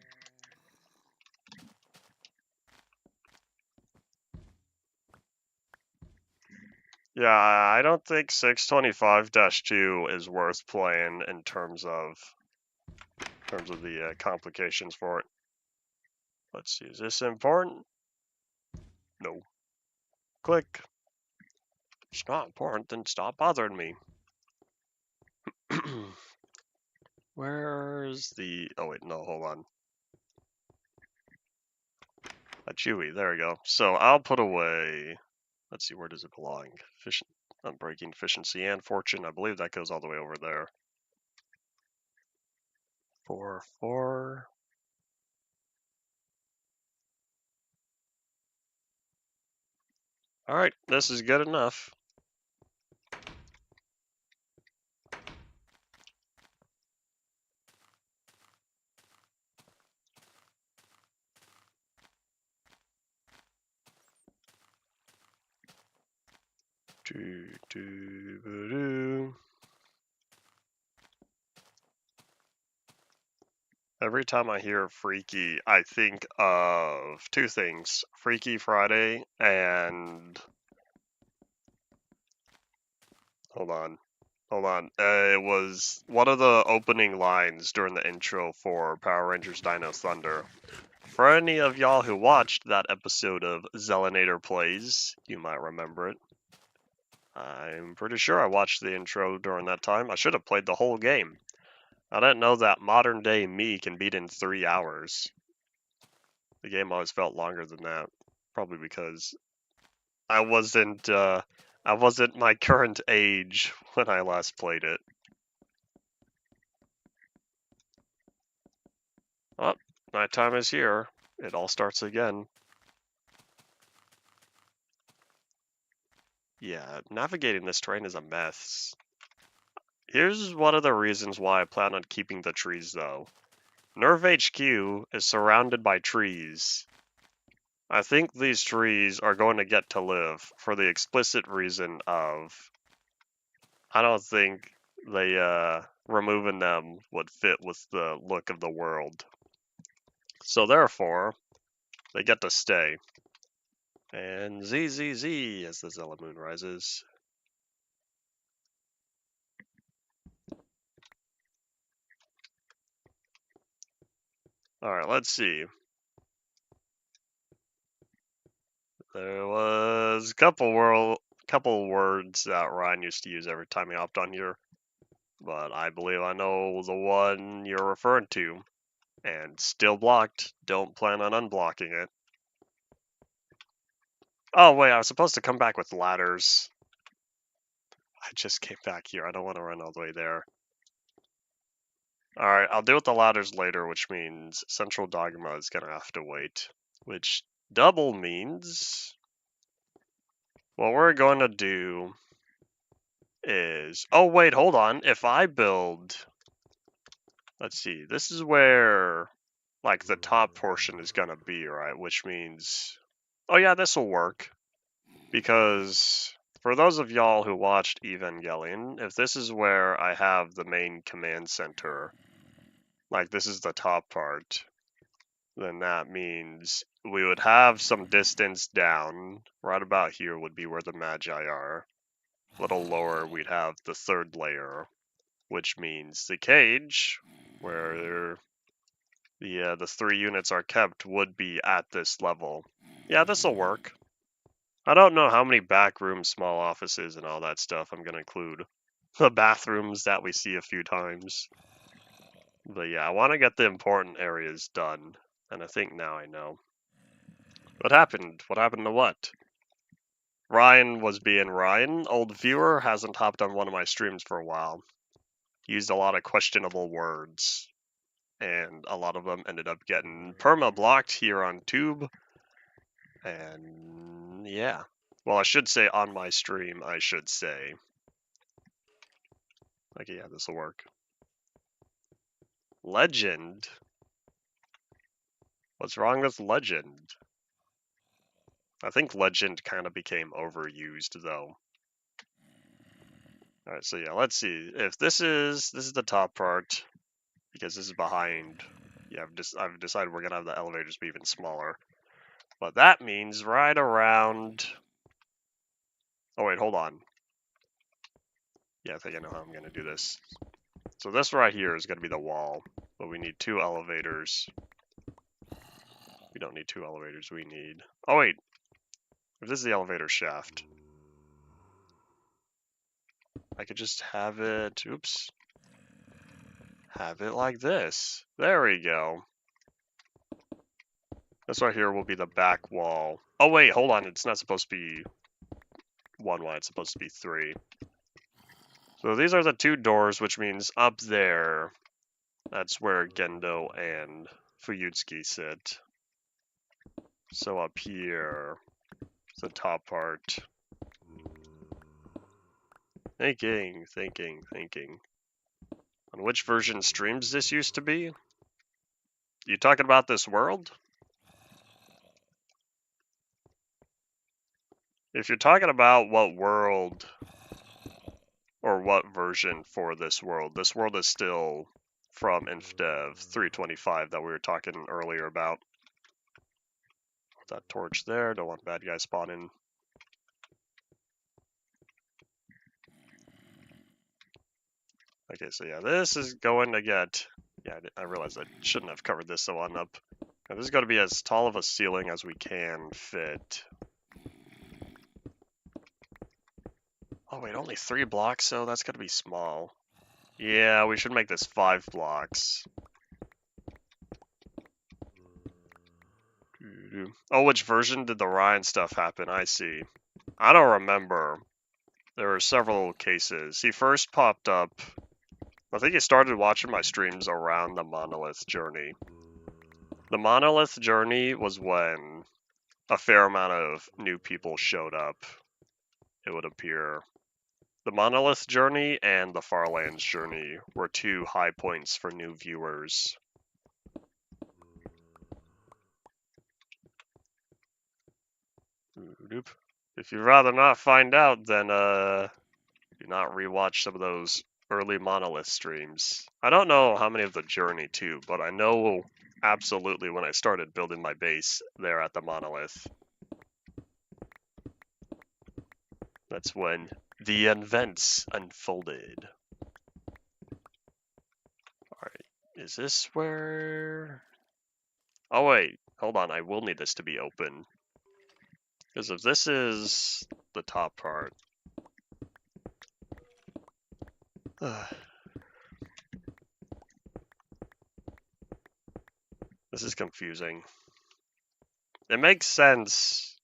Yeah, I don't think 625-2 is worth playing in terms of the complications for it. Let's see, is this important? No. Click. It's not important, then stop bothering me. Where's the... Oh wait, no, hold on. A Chewy, there we go. So I'll put away... Let's see, where does it belong? Unbreaking, efficiency, and fortune. I believe that goes all the way over there. 4, 4. Alright, this is good enough. Every time I hear Freaky, I think of two things. Freaky Friday and... Hold on. It was one of the opening lines during the intro for Power Rangers Dino Thunder. For any of y'all who watched that episode of Zelinator Plays, you might remember it. I'm pretty sure I watched the intro during that time. I should have played the whole game. I didn't know that modern day me can beat in 3 hours. The game always felt longer than that. Probably because I wasn't my current age when I last played it. Oh, nighttime is here. It all starts again. Yeah, navigating this terrain is a mess. Here's one of the reasons why I plan on keeping the trees, though. Nerve HQ is surrounded by trees. I think these trees are going to get to live for the explicit reason of I don't think removing them would fit with the look of the world. So therefore, they get to stay. And ZZZ as the Zella Moon rises. Alright, let's see. There was a couple words that Ryan used to use every time he hopped on here. But I believe I know the one you're referring to. And still blocked. Don't plan on unblocking it. Oh wait, I was supposed to come back with ladders. I just came back here. I don't want to run all the way there. Alright, I'll deal with the ladders later, which means Central Dogma is going to have to wait. Which double means... what we're going to do is... oh wait, hold on. If I build... let's see. This is where, like, the top portion is going to be, right? Which means... oh yeah, this will work. Because... for those of y'all who watched Evangelion, if this is where I have the main command center, like this is the top part, then that means we would have some distance down. Right about here would be where the Magi are. A little lower, we'd have the third layer, which means the cage, where the 3 units are kept, would be at this level. Yeah, this'll work. I don't know how many back rooms, small offices, and all that stuff I'm going to include. The bathrooms that we see a few times. But yeah, I want to get the important areas done. And I think now I know. What happened? What happened to what? Ryan was being Ryan. Old viewer hasn't hopped on one of my streams for a while. Used a lot of questionable words. And a lot of them ended up getting perma-blocked here on Tube. And yeah. Well, I should say on my stream, I should say. Okay, yeah, this'll work. Legend? What's wrong with Legend? I think Legend kind of became overused, though. Alright, so yeah, let's see. If this is the top part, because this is behind. Yeah, I've decided we're gonna have the elevators be even smaller. But that means right around... oh wait, hold on. Yeah, I think I know how I'm gonna do this. So this right here is gonna be the wall, but we need 2 elevators. We don't need 2 elevators, we need... oh wait! If this is the elevator shaft, I could just have it... oops. Have it like this. There we go. This right here will be the back wall. Oh wait, hold on, it's not supposed to be 1 wide, it's supposed to be 3. So these are the 2 doors, which means up there, that's where Gendo and Fuyutsuki sit. So up here, the top part. Thinking. On which version streams this used to be? You talking about this world? If you're talking about what world, or what version for this world is still from InfDev 325 that we were talking earlier about. Put that torch there, don't want bad guys spawning. Okay, so yeah, this is going to get... Yeah, I realized I shouldn't have covered this one up. Now, this is going to be as tall of a ceiling as we can fit. Oh wait, only 3 blocks, so that's going to be small. Yeah, we should make this 5 blocks. Oh, which version did the Ryan stuff happen? I see. I don't remember. There were several cases. He first popped up... I think he started watching my streams around the Monolith Journey. The Monolith Journey was when a fair amount of new people showed up, it would appear. The Monolith Journey and the Farlands Journey were 2 high points for new viewers. If you'd rather not find out, then do not rewatch some of those early Monolith streams. I don't know how many of the Journey too, but I know absolutely when I started building my base there at the Monolith. That's when the events unfolded. Alright, is this where... Oh wait, hold on, I will need this to be open. Because if this is the top part... This is confusing. It makes sense.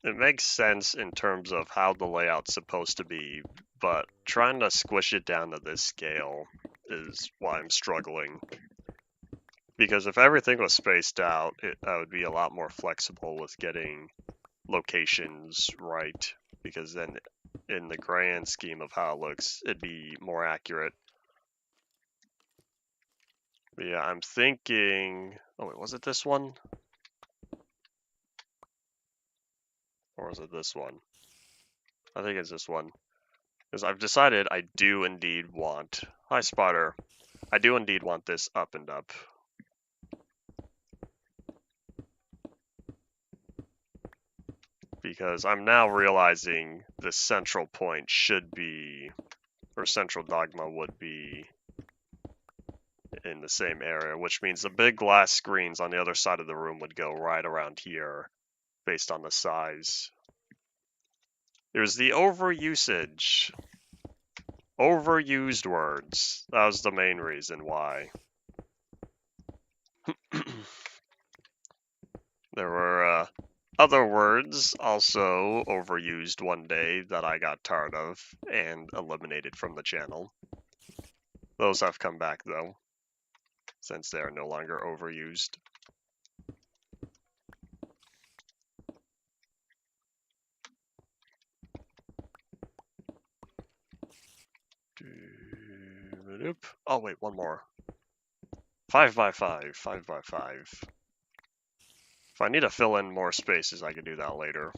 It makes sense in terms of how the layout's supposed to be, but trying to squish it down to this scale is why I'm struggling. Because if everything was spaced out, I would be a lot more flexible with getting locations right, because then in the grand scheme of how it looks, it'd be more accurate. But yeah, I'm thinking... Oh wait, was it this one? Or was it this one? I think it's this one. Because I've decided I do indeed want... Hi, Spotter. I do indeed want this up and up. Because I'm now realizing the central point should be... Or central dogma would be in the same area, which means the big glass screens on the other side of the room would go right around here, based on the size. There's the overusage. Overused words. That was the main reason why. There were other words also overused one day that I got tired of and eliminated from the channel. Those have come back though, since they are no longer overused. Oh wait, one more. 5x5, 5x5. If I need to fill in more spaces, I can do that later.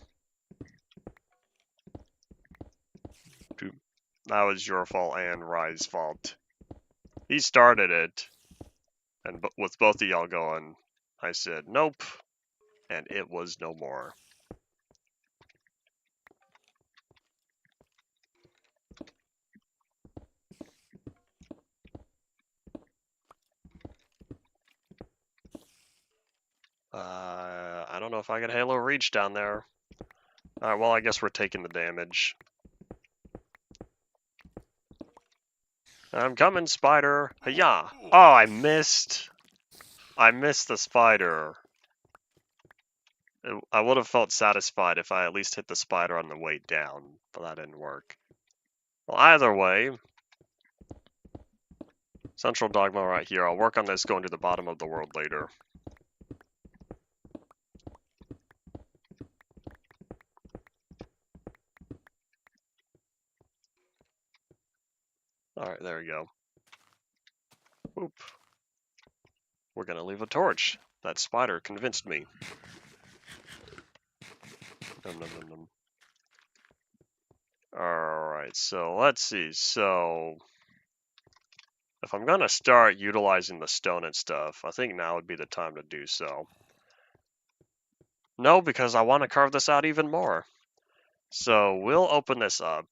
That was your fault and Rye's fault. He started it, and with both of y'all going, I said nope, and it was no more. I don't know if I can Halo Reach down there. Alright, well, I guess we're taking the damage. I'm coming, spider. Hiya! Oh, I missed. I missed the spider. I would have felt satisfied if I at least hit the spider on the way down, but that didn't work. Well, either way, central dogma right here. I'll work on this going to the bottom of the world later. Alright, there we go. Oop. We're gonna leave a torch. That spider convinced me. Nom, nom, nom, nom. Alright, so let's see. So If I'm gonna start utilizing the stone and stuff, I think now would be the time to do so. No, because I want to carve this out even more. So we'll open this up.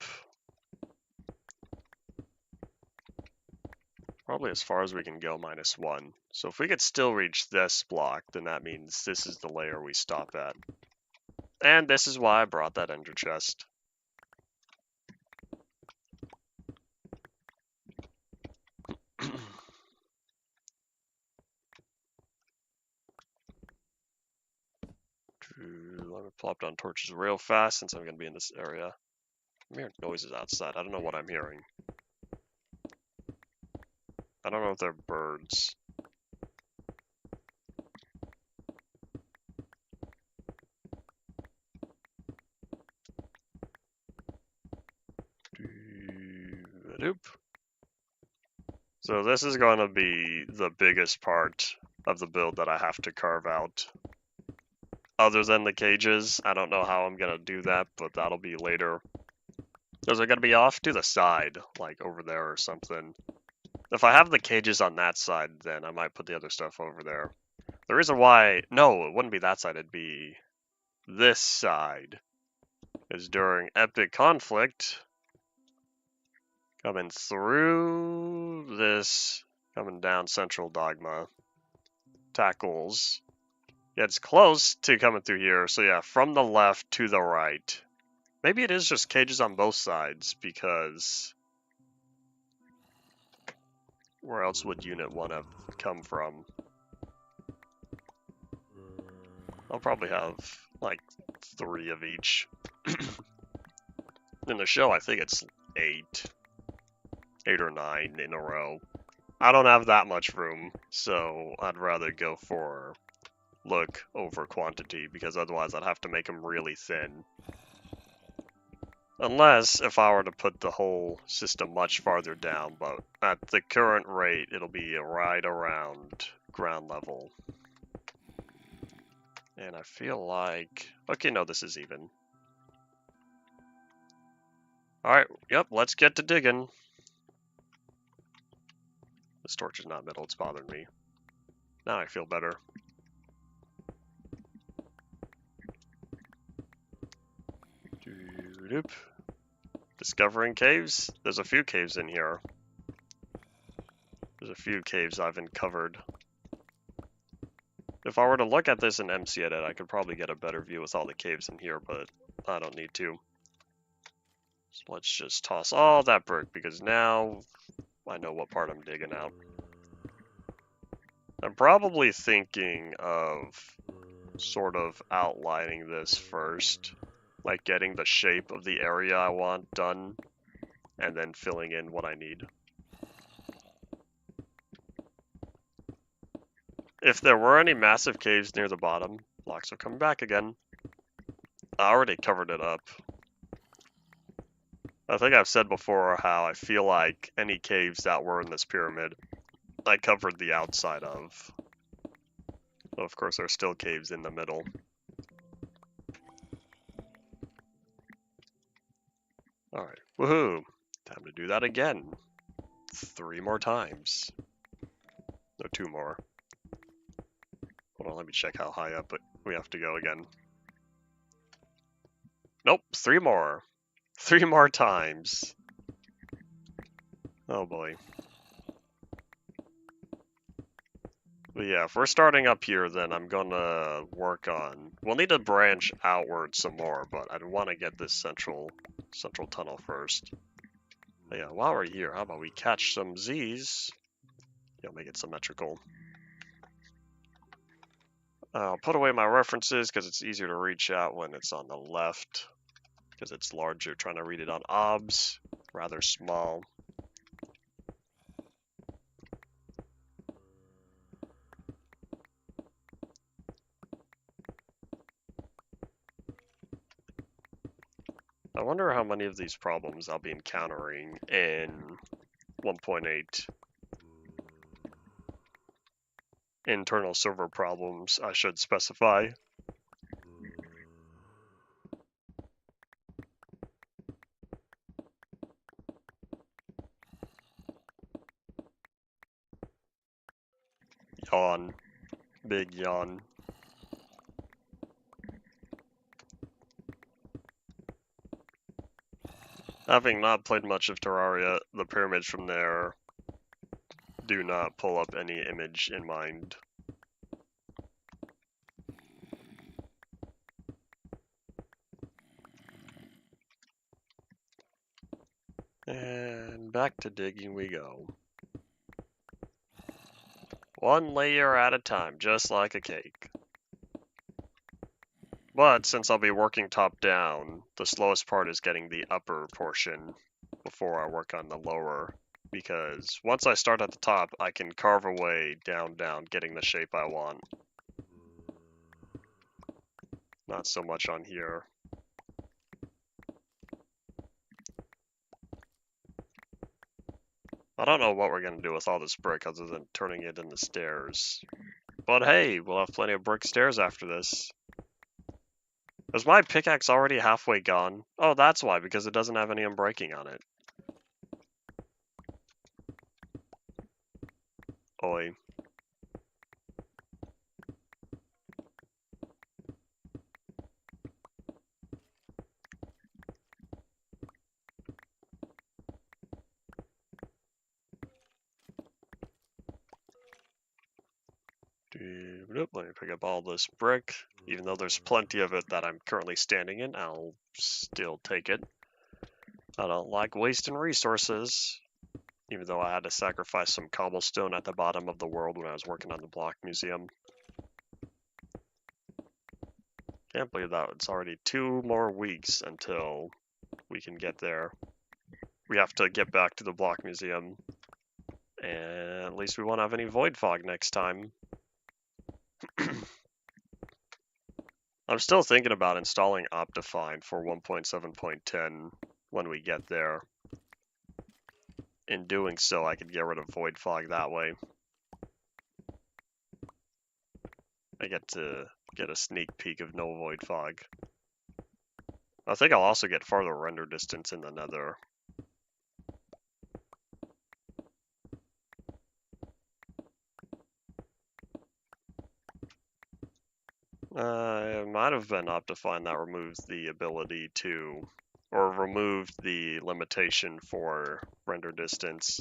Probably as far as we can go, -1. So if we could still reach this block, then that means this is the layer we stop at. And this is why I brought that ender chest. Let me plop down torches real fast since I'm going to be in this area. I'm hearing noises outside. I don't know what I'm hearing. I don't know if they're birds. So this is going to be the biggest part of the build that I have to carve out. Other than the cages, I don't know how I'm going to do that, but that'll be later. Those are going to be off to the side, like over there or something. If I have the cages on that side, then I might put the other stuff over there. The reason why, no, it wouldn't be that side, it'd be this side. Is during epic conflict, coming through this, coming down central dogma, tackles. Yeah, it's close to coming through here, so yeah, from the left to the right. Maybe it is just cages on both sides, because where else would Unit 1 have come from? I'll probably have, like, 3 of each. In the show, I think it's 8 or 9 in a row. I don't have that much room, so I'd rather go for look over quantity, because otherwise I'd have to make them really thin. Unless, if I were to put the whole system much farther down, but at the current rate, it'll be right around ground level. And I feel like... Okay, no, this is even. Alright, yep, let's get to digging. This torch is not metal, it's bothering me. Now I feel better. Doop. Discovering caves? There's a few caves in here. There's a few caves I've uncovered. If I were to look at this in MC Edit, I could probably get a better view with all the caves in here, but I don't need to. So let's just toss all that brick, because now I know what part I'm digging out. I'm probably thinking of sort of outlining this first, like getting the shape of the area I want done, and then filling in what I need. If there were any massive caves near the bottom, blocks are coming back again. I already covered it up. I think I've said before how I feel like any caves that were in this pyramid, I covered the outside of. But of course, there's still caves in the middle. Alright, woohoo! Time to do that again. 3 more times. No, 2 more. Hold on, let me check how high up we have to go again. Nope, 3 more. 3 more times. Oh boy. But yeah, if we're starting up here, then I'm gonna work on... We'll need to branch outward some more, but I want to get this central tunnel first. But yeah, while we're here, how about we catch some Z's? You'll make it symmetrical. I'll put away my references because it's easier to reach out when it's on the left, because it's larger. Trying to read it on OBS, rather small. I wonder how many of these problems I'll be encountering in 1.8. Internal server problems, I should specify. Yawn. Big yawn. Having not played much of Terraria, the pyramids from there do not pull up any image in mind. And back to digging we go. One layer at a time, just like a cake. But since I'll be working top down, the slowest part is getting the upper portion before I work on the lower. Because once I start at the top, I can carve away down, getting the shape I want. Not so much on here. I don't know what we're going to do with all this brick other than turning it into stairs. But hey, we'll have plenty of brick stairs after this. Is my pickaxe already halfway gone? Oh, that's why, because it doesn't have any unbreaking on it. Oi. Let me pick up all this brick. Even though there's plenty of it that I'm currently standing in, I'll still take it. I don't like wasting resources. Even though I had to sacrifice some cobblestone at the bottom of the world when I was working on the block museum. Can't believe that it's already 2 more weeks until we can get there. We have to get back to the block museum. And at least we won't have any void fog next time. I'm still thinking about installing Optifine for 1.7.10 when we get there. In doing so, I could get rid of void fog that way. I get to get a sneak peek of no void fog. I think I'll also get farther render distance in the nether. It might have been Optifine that removes the ability to, or removed the limitation for render distance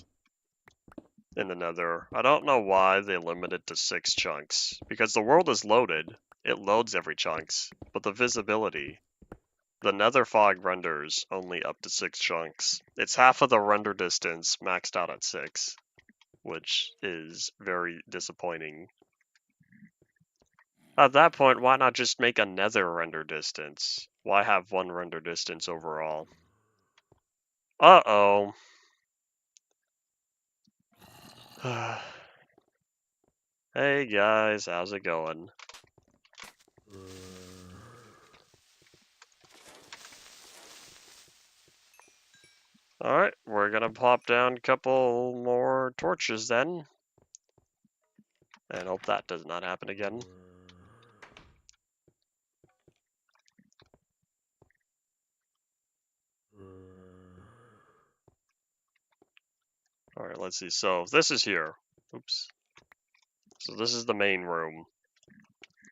in the nether. I don't know why they limit it to 6 chunks, because the world is loaded. It loads every chunks, but the visibility, the nether fog renders only up to 6 chunks. It's half of the render distance maxed out at 6, which is very disappointing. At that point, why not just make a nether render distance? Why have one render distance overall? Uh-oh. Hey guys, how's it going? Alright, we're gonna pop down a couple more torches then. And hope that does not happen again. Alright, let's see. So, this is here. Oops. So this is the main room.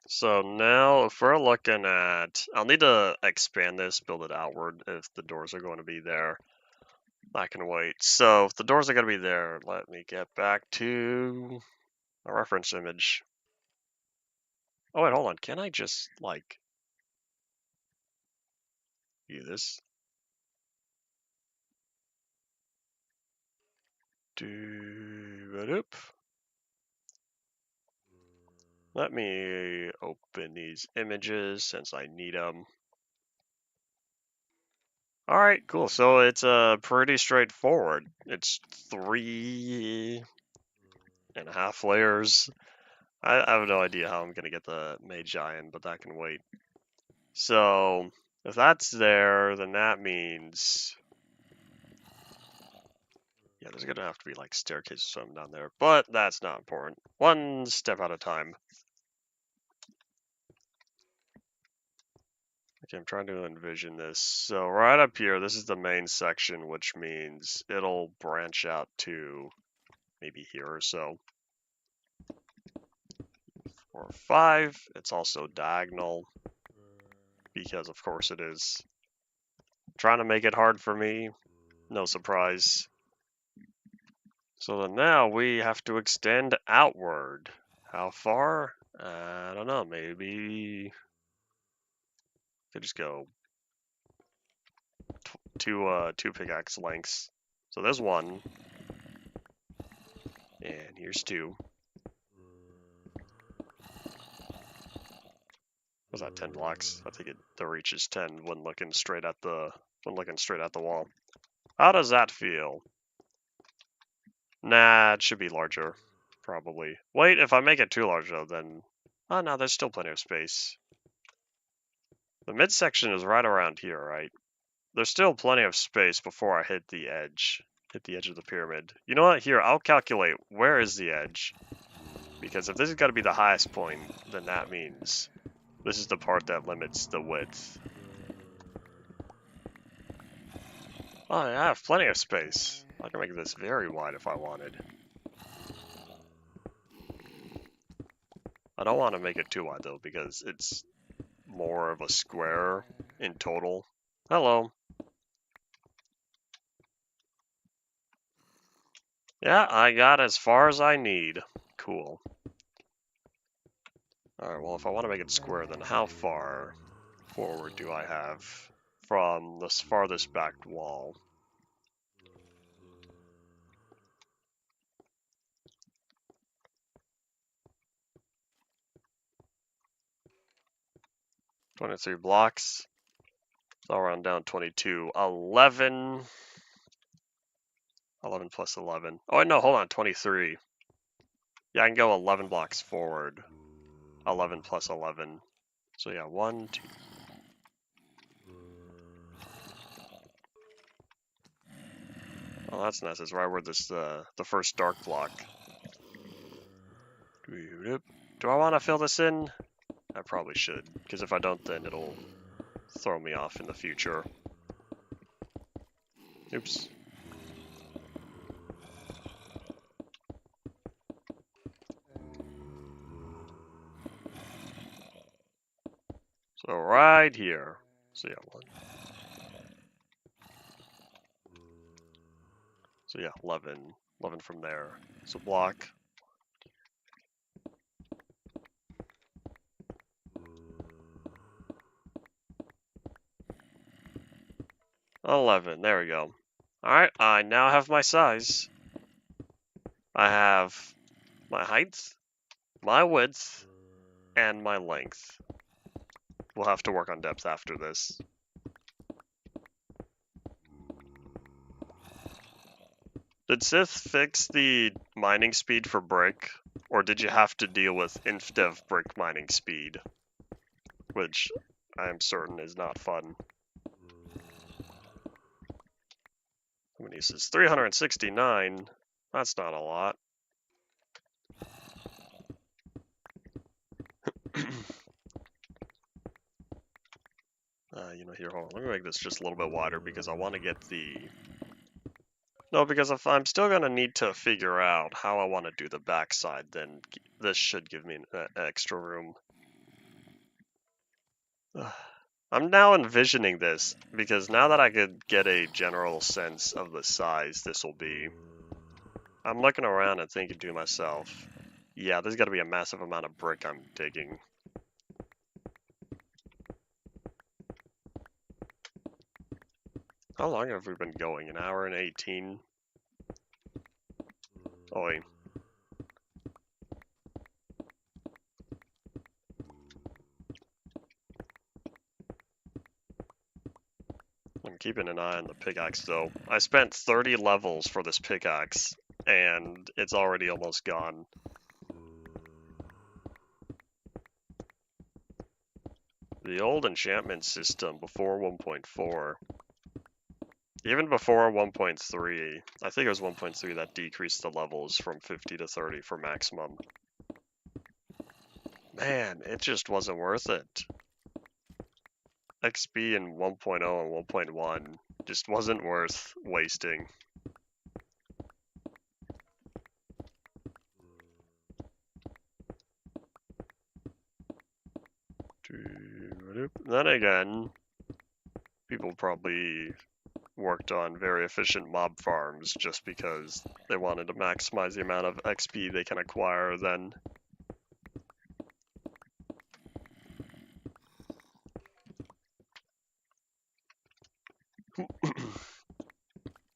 So now, if we're looking at... I'll need to expand this, build it outward if the doors are going to be there. I can wait. So, if the doors are going to be there, let me get back to a reference image. Oh, wait, hold on. Can I just, like... view this? Let me open these images since I need them. Alright, cool. So it's pretty straightforward. It's 3.5 layers. I have no idea how I'm going to get the mage iron, but that can wait. So if that's there, then that means... yeah, there's going to have to be like staircases or something down there, but that's not important. One step at a time. Okay, I'm trying to envision this. So right up here, this is the main section, which means it'll branch out to maybe here or so. 4, 5. It's also diagonal because of course it is. Trying to make it hard for me. No surprise. So then now we have to extend outward. How far? I don't know. Maybe could just go two pickaxe lengths. So there's one, and here's two. Was that 10 blocks? I think the reach is 10 when looking straight at the wall. How does that feel? Nah, it should be larger, probably. Wait, if I make it too large though, then oh no, there's still plenty of space. The midsection is right around here, right? There's still plenty of space before I hit the edge of the pyramid. You know what? Here, I'll calculate where is the edge. Because if this is got to be the highest point, then that means this is the part that limits the width. Oh, I have plenty of space. I can make this very wide if I wanted. I don't want to make it too wide though, because it's more of a square in total. Hello. Yeah, I got as far as I need. Cool. Alright, well, if I want to make it square, then how far forward do I have from this farthest back wall? "23 blocks. So I'll round down 22. 11. 11 plus 11. Oh, no, hold on. 23. Yeah, I can go 11 blocks forward. 11 plus 11. So yeah, 1, 2. Oh, that's nice. It's right where this the first dark block. Do I want to fill this in? I probably should, because if I don't, then it'll throw me off in the future. Oops. So right here. So yeah, 1. So yeah, 11. 11 from there. So block. 11. There we go. Alright, I now have my size. I have my height, my width, and my length. We'll have to work on depth after this. Did Sith fix the mining speed for brick, or did you have to deal with inf-dev brick mining speed? Which I am certain is not fun. How many is this? 369. That's not a lot. Here, hold on. Let me make this just a little bit wider because I want to get the... No, because if I'm still going to need to figure out how I want to do the backside, then this should give me an extra room. I'm now envisioning this, because now that I could get a general sense of the size this will be, I'm looking around and thinking to myself, yeah, there's got to be a massive amount of brick I'm digging. How long have we been going? An hour and 18? Oh, wait. I'm keeping an eye on the pickaxe, though. I spent 30 levels for this pickaxe, and it's already almost gone. The old enchantment system before 1.4, even before 1.3, I think it was 1.3 that decreased the levels from 50 to 30 for maximum. Man, it just wasn't worth it. XP in 1.0 and 1.1 just wasn't worth wasting. Then again, people probably worked on very efficient mob farms just because they wanted to maximize the amount of XP they can acquire then.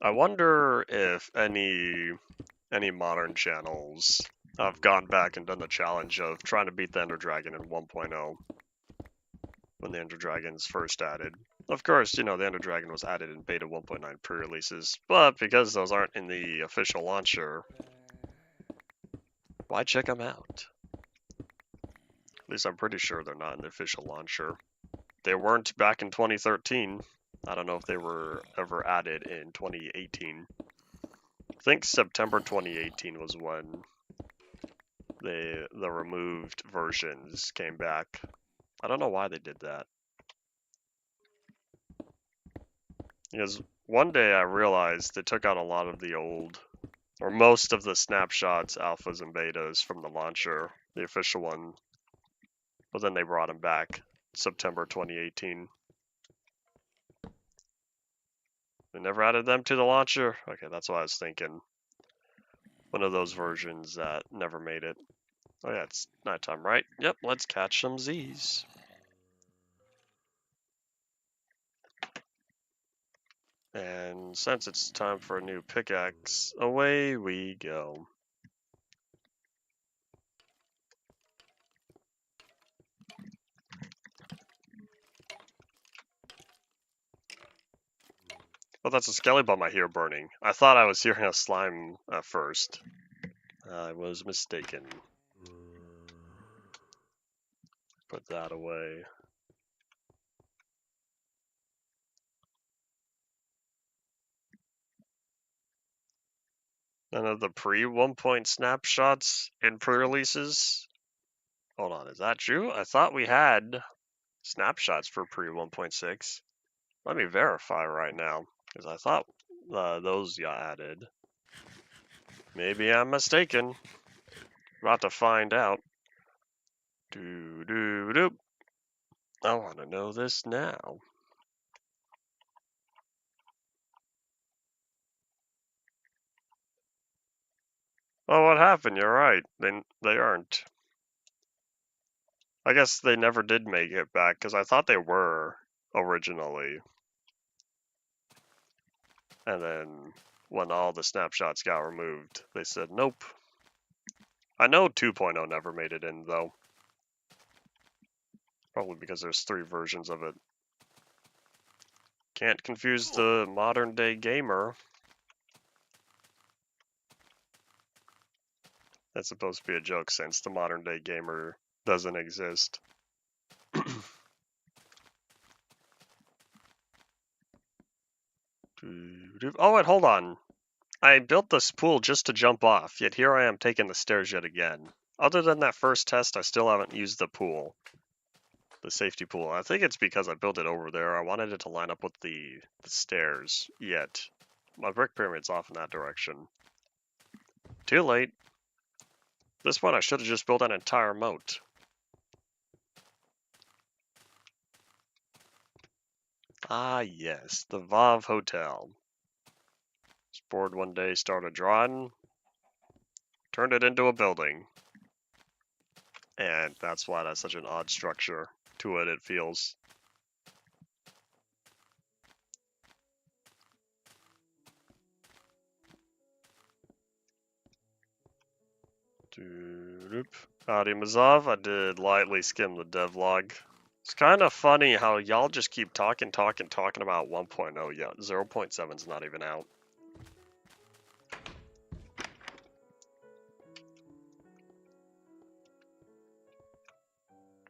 I wonder if any modern channels have gone back and done the challenge of trying to beat the Ender Dragon in 1.0 when the Ender Dragon's first added. Of course, you know, the Ender Dragon was added in beta 1.9 pre-releases, but because those aren't in the official launcher, why check them out? At least I'm pretty sure they're not in the official launcher. They weren't back in 2013. I don't know if they were ever added in 2018. I think September 2018 was when the removed versions came back. I don't know why they did that. Because one day I realized they took out a lot of the old, or most of the snapshots, alphas, and betas from the launcher, the official one, but then they brought them back September 2018. They never added them to the launcher? Okay, that's what I was thinking. One of those versions that never made it. Oh yeah, it's nighttime, right? Yep, let's catch some Z's. And since it's time for a new pickaxe, away we go. Oh, that's a skelly bomb I hear burning. I thought I was hearing a slime at first. I was mistaken. Put that away. None of the pre-1 snapshots in pre-releases? Hold on, is that true? I thought we had snapshots for pre-1.6. Let me verify right now, because I thought those got added. Maybe I'm mistaken. About to find out. Doo-doo-doo. I want to know this now. Oh, what happened? You're right. They aren't. I guess they never did make it back, because I thought they were originally. And then when all the snapshots got removed, they said nope. I know 2.0 never made it in, though. Probably because there's 3 versions of it. Can't confuse the modern day gamer. That's supposed to be a joke since the modern day gamer doesn't exist. Oh, wait, hold on. I built this pool just to jump off, yet here I am taking the stairs yet again. Other than that first test, I still haven't used the pool. The safety pool. I think it's because I built it over there. I wanted it to line up with the stairs, yet my brick pyramid's off in that direction. Too late. This one I should have just built an entire moat. Ah yes, the Vav Hotel. Was bored one day, started drawing, turned it into a building. And that's why that's such an odd structure to it feels. Howdy Mazov, I did lightly skim the devlog. It's kind of funny how y'all just keep talking about 1.0, yeah, 0.7's not even out.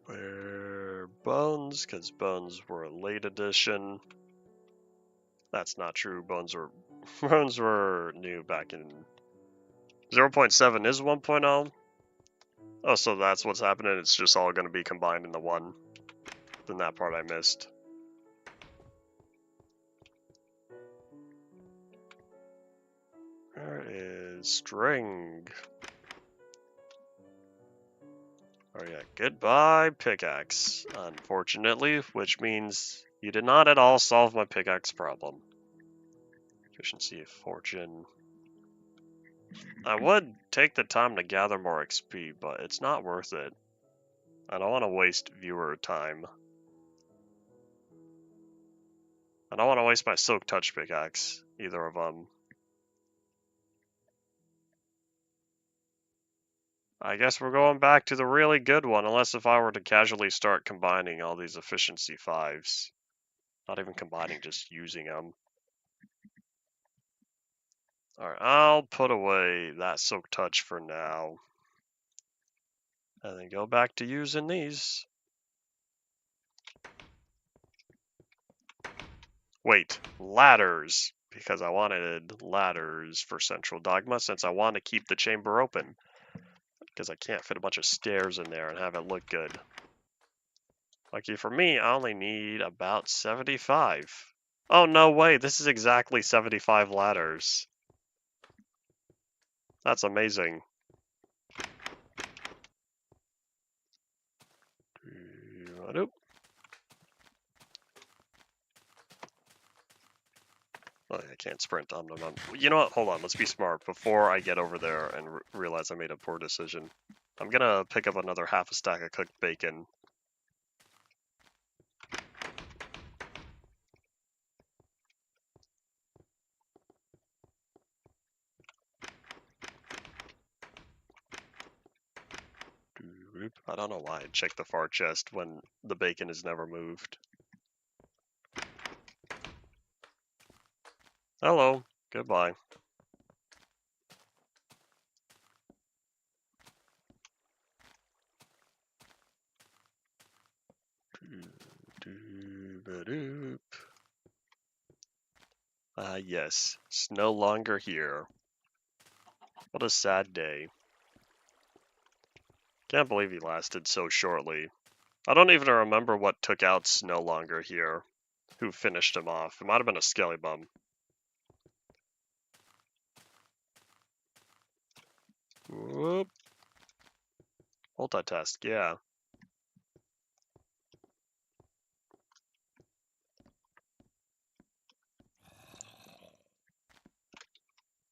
Where Bones, because Bones were a late edition. That's not true, Bones were new back in 0.7 is 1.0. Oh, so that's what's happening, it's just all going to be combined into one. Then that part I missed. Where is string? Oh yeah, goodbye pickaxe, unfortunately, which means you did not at all solve my pickaxe problem. Efficiency of fortune. I would take the time to gather more XP, but it's not worth it. I don't want to waste viewer time. I don't want to waste my Silk Touch pickaxe, either of them. I guess we're going back to the really good one, unless if I were to casually start combining all these efficiency 5s. Not even combining, just using them. Alright, I'll put away that Silk Touch for now. And then go back to using these. Wait, ladders! Because I wanted ladders for Central Dogma, since I want to keep the chamber open. Because I can't fit a bunch of stairs in there and have it look good. Lucky for me, I only need about 75. Oh, no way, this is exactly 75 ladders. That's amazing. Oh, I can't sprint. You know what? Hold on. Let's be smart before I get over there and realize I made a poor decision. I'm gonna pick up another half a stack of cooked bacon. I don't know why I checked the far chest when the bacon is never moved. Hello. Goodbye. Yes. It's no longer here. What a sad day. Can't believe he lasted so shortly. I don't even remember what took out Snow Longer here. Who finished him off? It might have been a Skelly Bum. Whoop. Multitask, yeah.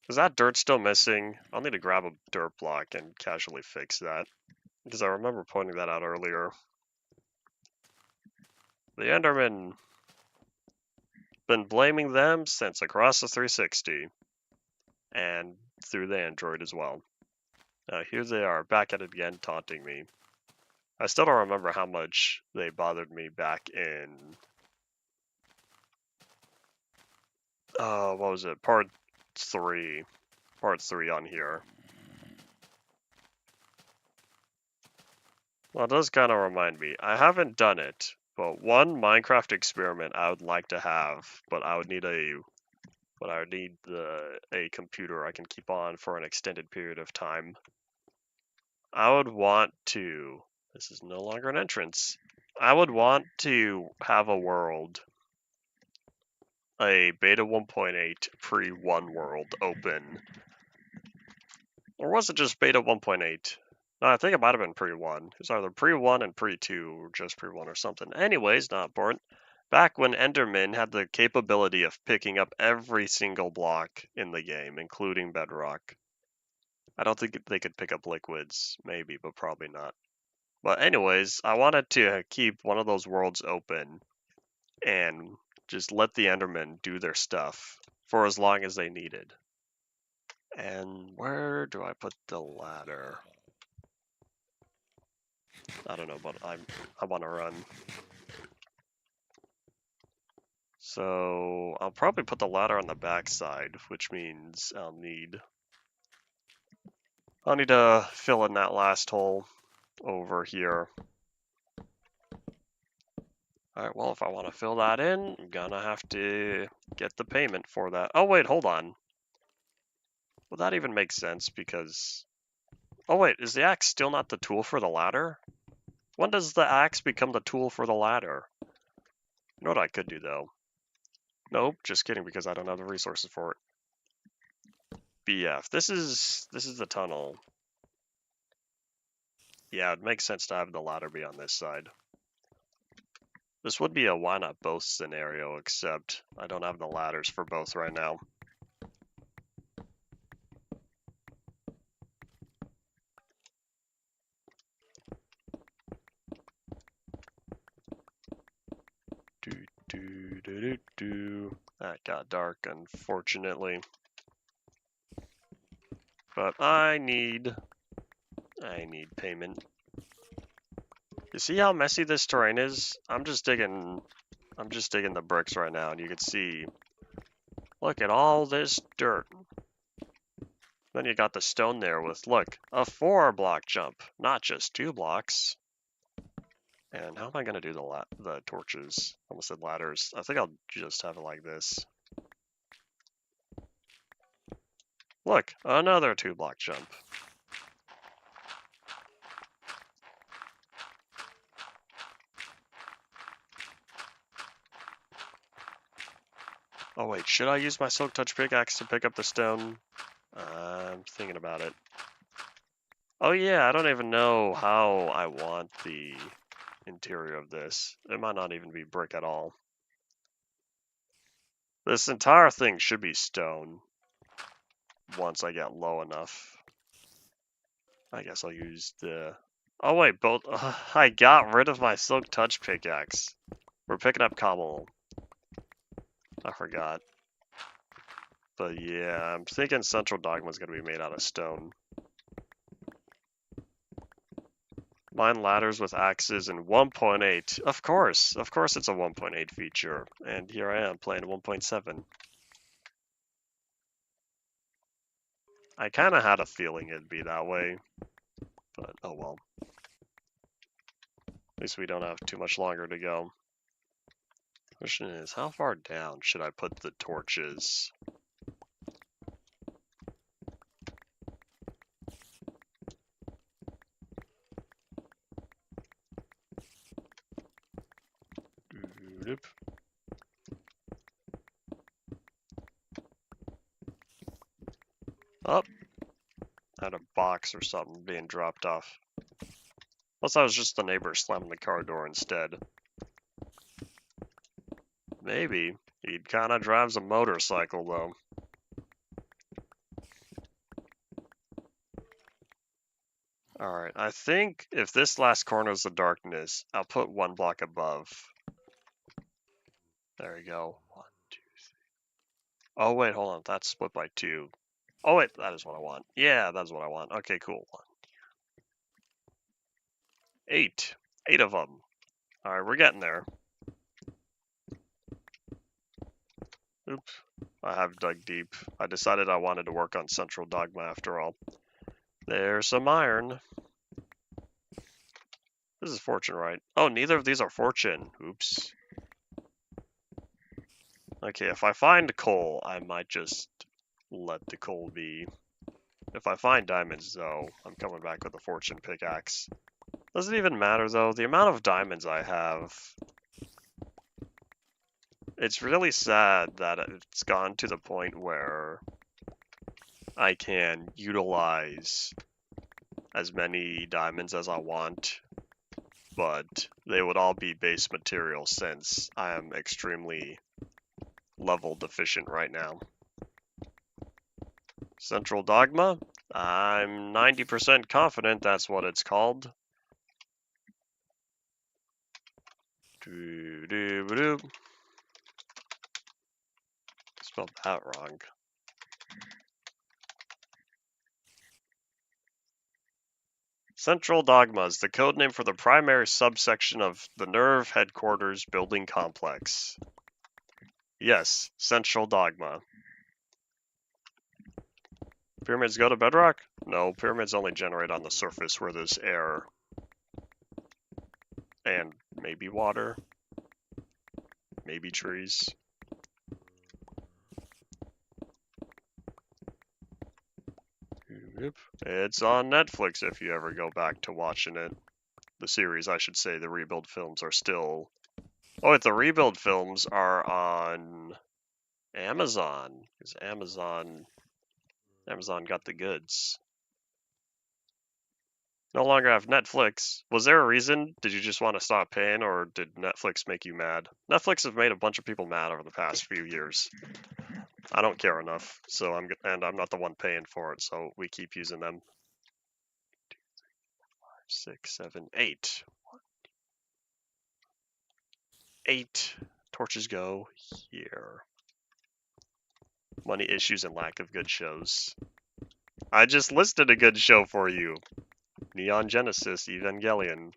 Is that dirt still missing? I'll need to grab a dirt block and casually fix that. Because I remember pointing that out earlier. The Enderman. Been blaming them since across the 360. And through the Android as well. Now here they are, back at it again, taunting me. I still don't remember how much they bothered me back in... what was it? Part 3. Part 3 on here. Well, it does kind of remind me. I haven't done it, but one Minecraft experiment I would like to have, but I would need a computer I can keep on for an extended period of time. I would want to. This is no longer an entrance. I would want to have a world, a beta 1.8 pre-1 world open. Or was it just beta 1.8? No, I think it might have been pre-1. It's either pre-1 and pre-2, or just pre-1 or something. Anyways, not important. Back when Enderman had the capability of picking up every single block in the game, including bedrock. I don't think they could pick up liquids, maybe, but probably not. But anyways, I wanted to keep one of those worlds open and just let the Endermen do their stuff for as long as they needed. And where do I put the ladder? I don't know, but I want to run. So I'll probably put the ladder on the back side, which means I'll need to fill in that last hole over here. Alright, well, if I want to fill that in, I'm gonna have to get the payment for that. Oh, wait, hold on. Well, that even makes sense because... Oh, wait, is the axe still not the tool for the ladder? When does the axe become the tool for the ladder? You know what I could do, though? Nope, just kidding, because I don't have the resources for it. BF. This is the tunnel. Yeah, it makes sense to have the ladder be on this side. This would be a why not both scenario, except I don't have the ladders for both right now. That got dark, unfortunately. But I need payment. You see how messy this terrain is? I'm just digging the bricks right now, and you can see, look at all this dirt. Then you got the stone there with, look, a 4-block jump, not just 2 blocks. And how am I gonna do the torches? Almost said ladders. I think I'll just have it like this. Look, another 2-block jump. Oh wait, should I use my silk touch pickaxe to pick up the stone? I'm thinking about it. Oh yeah, I don't even know how I want the interior of this. It might not even be brick at all. This entire thing should be stone once I get low enough. I guess I'll use the... Oh wait, both... I got rid of my silk touch pickaxe. We're picking up cobble. I forgot. But yeah, I'm thinking Central Dogma is going to be made out of stone. Mine ladders with axes in 1.8. Of course it's a 1.8 feature. And here I am playing 1.7. I kind of had a feeling it'd be that way. But oh well. At least we don't have too much longer to go. Question is, how far down should I put the torches? Oh, I had a box or something being dropped off. Unless that was just the neighbor slamming the car door instead. Maybe. He kind of drives a motorcycle, though. Alright, I think if this last corner is the darkness, I'll put 1 block above. There we go. 1, 2, 3. Oh, wait, hold on. That's split by 2. Oh, wait, that is what I want. Yeah, that's what I want. Okay, cool. 1, 8. 8 of them. Alright, we're getting there. Oops. I have dug deep. I decided I wanted to work on Central Dogma after all. There's some iron. This is fortune, right? Oh, neither of these are fortune. Oops. Okay, if I find coal, I might just let the coal be. If I find diamonds, though, I'm coming back with a fortune pickaxe. Doesn't even matter, though. The amount of diamonds I have... It's really sad that it's gone to the point where I can utilize as many diamonds as I want, but they would all be base material since I am extremely level deficient right now. Central Dogma? I'm 90% confident that's what it's called. Spelled that wrong. Central Dogma is the codename for the primary subsection of the Nerve Headquarters building complex. Yes, Central Dogma. Pyramids go to bedrock? No, pyramids only generate on the surface where there's air. And maybe water. Maybe trees. It's on Netflix if you ever go back to watching it. The series, I should say. The Rebuild films are still... Oh, wait, the Rebuild films are on Amazon. Because Amazon got the goods. No longer have Netflix. Was there a reason? Did you just want to stop paying, or did Netflix make you mad? Netflix have made a bunch of people mad over the past few years. I don't care enough, so I'm not the one paying for it, so we keep using them. 6, 7, 8. 8 torches go here. Money issues and lack of good shows. I just listed a good show for you. Neon Genesis Evangelion.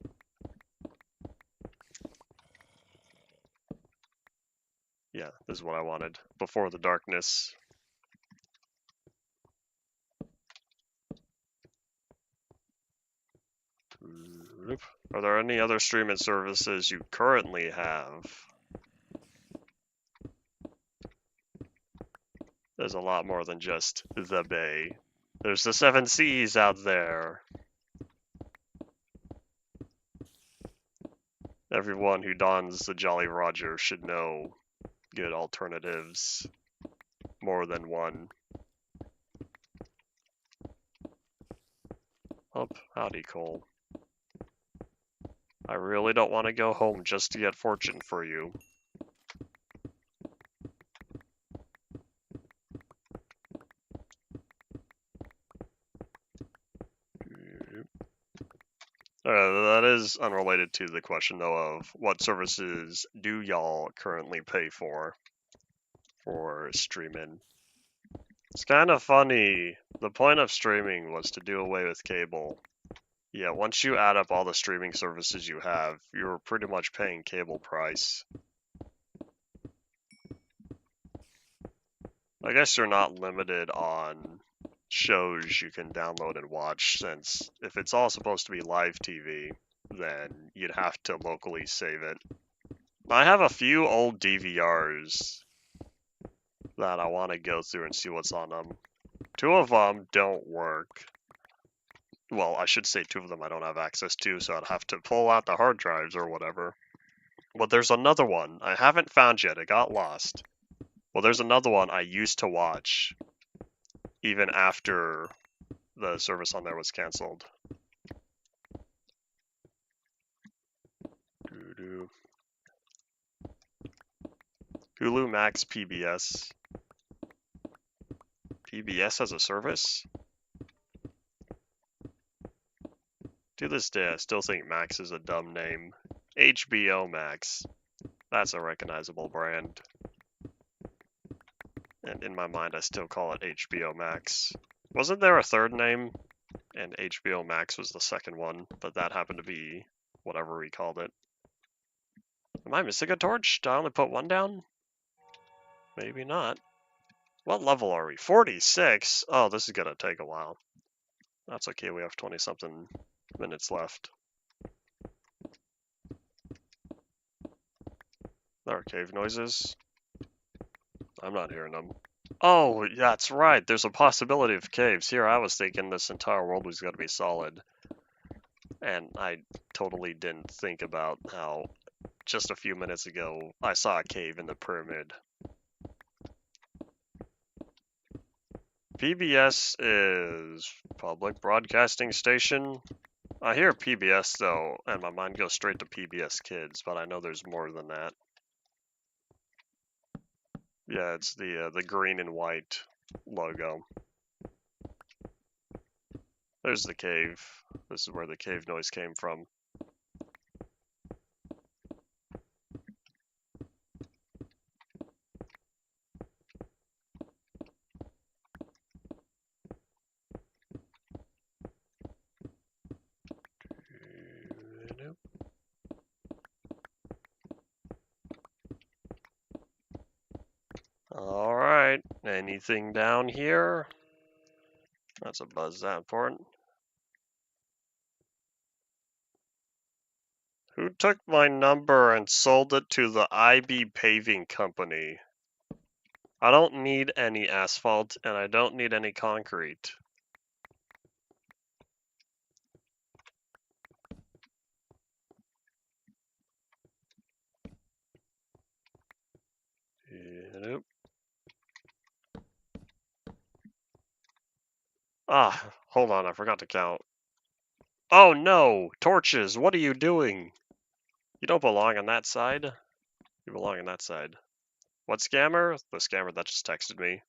Yeah, this is what I wanted. Before the Darkness. Are there any other streaming services you currently have? There's a lot more than just the Bay. There's the Seven Seas out there. Everyone who dons the Jolly Roger should know good alternatives. More than one. Oh, howdy, Cole. I really don't want to go home just to get fortune for you. That is unrelated to the question, though, of what services do y'all currently pay for streaming? It's kind of funny. The point of streaming was to do away with cable. Yeah, once you add up all the streaming services you have, you're pretty much paying cable price. I guess you're not limited on shows you can download and watch, since if it's all supposed to be live TV, then you'd have to locally save it. I have a few old DVRs that I want to go through and see what's on them. 2 of them don't work. Well, I should say 2 of them I don't have access to, so I'd have to pull out the hard drives or whatever. But there's another one I haven't found yet. It got lost. Well, there's another one I used to watch even after the service on there was canceled. Hulu Max PBS. PBS as a service? To this day, I still think Max is a dumb name. HBO Max. That's a recognizable brand. And in my mind, I still call it HBO Max. Wasn't there a third name? And HBO Max was the second one, but that happened to be whatever we called it. Am I missing a torch? Did I only put one down? Maybe not. What level are we? 46? Oh, this is gonna take a while. That's okay, we have 20-something minutes left. There are cave noises. I'm not hearing them. Oh, that's right. There's a possibility of caves. Here, I was thinking this entire world was going to be solid. And I totally didn't think about how just a few minutes ago I saw a cave in the pyramid. PBS is public broadcasting station. I hear PBS though, and my mind goes straight to PBS Kids, but I know there's more than that. Yeah, it's the green and white logo. There's the cave. This is where the cave noise came from. Alright, anything down here? That's a buzz that important. Who took my number and sold it to the IB Paving Company? I don't need any asphalt, and I don't need any concrete. Nope. Ah, hold on, I forgot to count. Oh no! Torches, what are you doing? You don't belong on that side. You belong on that side. What scammer? The scammer that just texted me.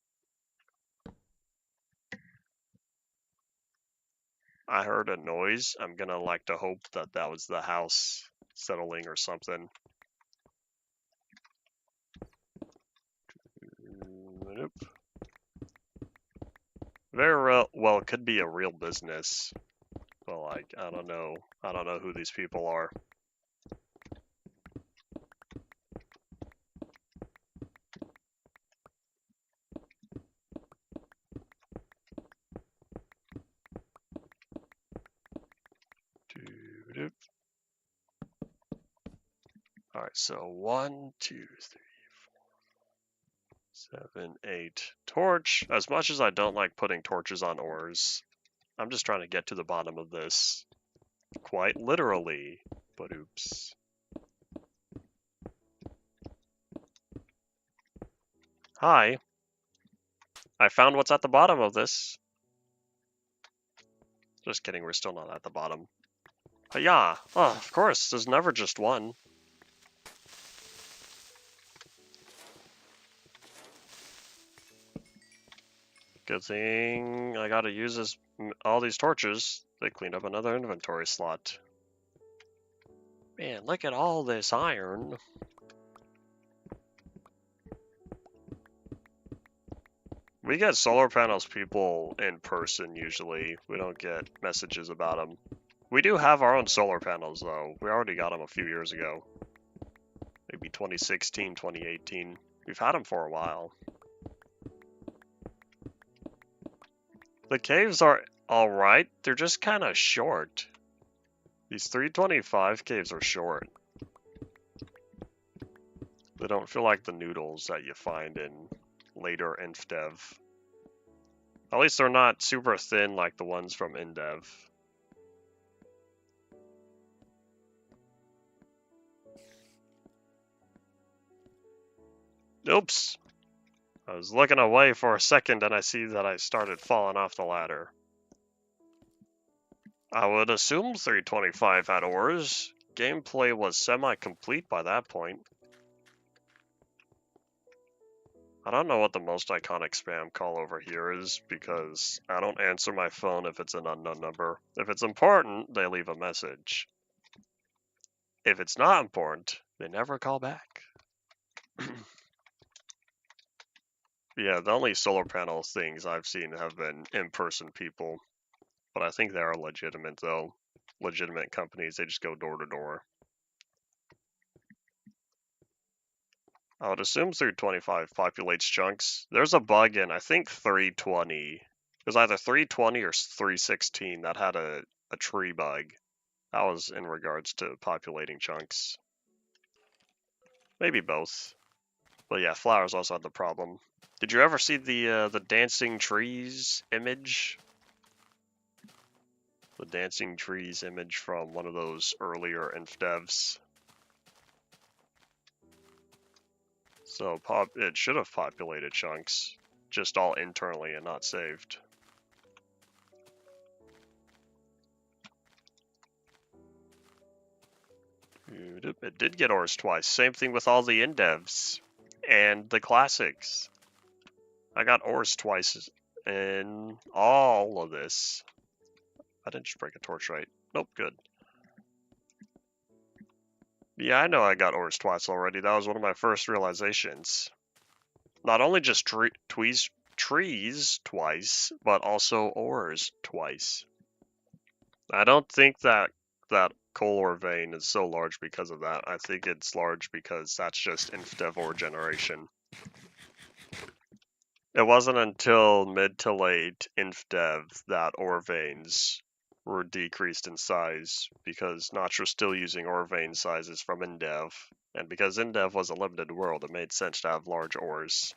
I heard a noise. I'm gonna like to hope that that was the house settling or something. Nope. Very well, could be a real business. But like, I don't know. I don't know who these people are. Alright, so 1, 2, 3, 4, 7, 8. Torch. As much as I don't like putting torches on ores, I'm just trying to get to the bottom of this. Quite literally. But oops. Hi. I found what's at the bottom of this. Just kidding, we're still not at the bottom. But yeah, oh, of course, there's never just one. Good thing I gotta use all these torches. They cleaned up another inventory slot. Man, look at all this iron. We get solar panels people in person usually. We don't get messages about them. We do have our own solar panels though. We already got them a few years ago. Maybe 2016, 2018. We've had them for a while. The caves are alright. They're just kind of short. These 325 caves are short. They don't feel like the noodles that you find in later InfDev. At least they're not super thin like the ones from InDev. Oops! I was looking away for a second and I see that I started falling off the ladder. I would assume 325 had ores. Gameplay was semi-complete by that point. I don't know what the most iconic spam call over here is because I don't answer my phone if it's an unknown number. If it's important, they leave a message. If it's not important, they never call back. Yeah, the only solar panel things I've seen have been in-person people. But I think they are legitimate though. Legitimate companies, they just go door to door. I would assume 325 populates chunks. There's a bug in, I think 320. It was either 320 or 316 that had a tree bug. That was in regards to populating chunks. Maybe both. But yeah, flowers also had the problem. Did you ever see the dancing trees image? The dancing trees image from one of those earlier InfDevs. So it should have populated chunks, just all internally and not saved. It did get ores twice. Same thing with all the InDevs and the classics. I got ores twice in all of this. I didn't just break a torch, right? Nope, good. Yeah, I know I got ores twice already. That was one of my first realizations. Not only just trees twice, but ore ores twice. I don't think that coal ore vein is so large because of that. I think it's large because that's just InfDev ore generation. It wasn't until mid to late InfDev that ore veins were decreased in size because Notch was still using ore vein sizes from InDev, and because InDev was a limited world, it made sense to have large ores.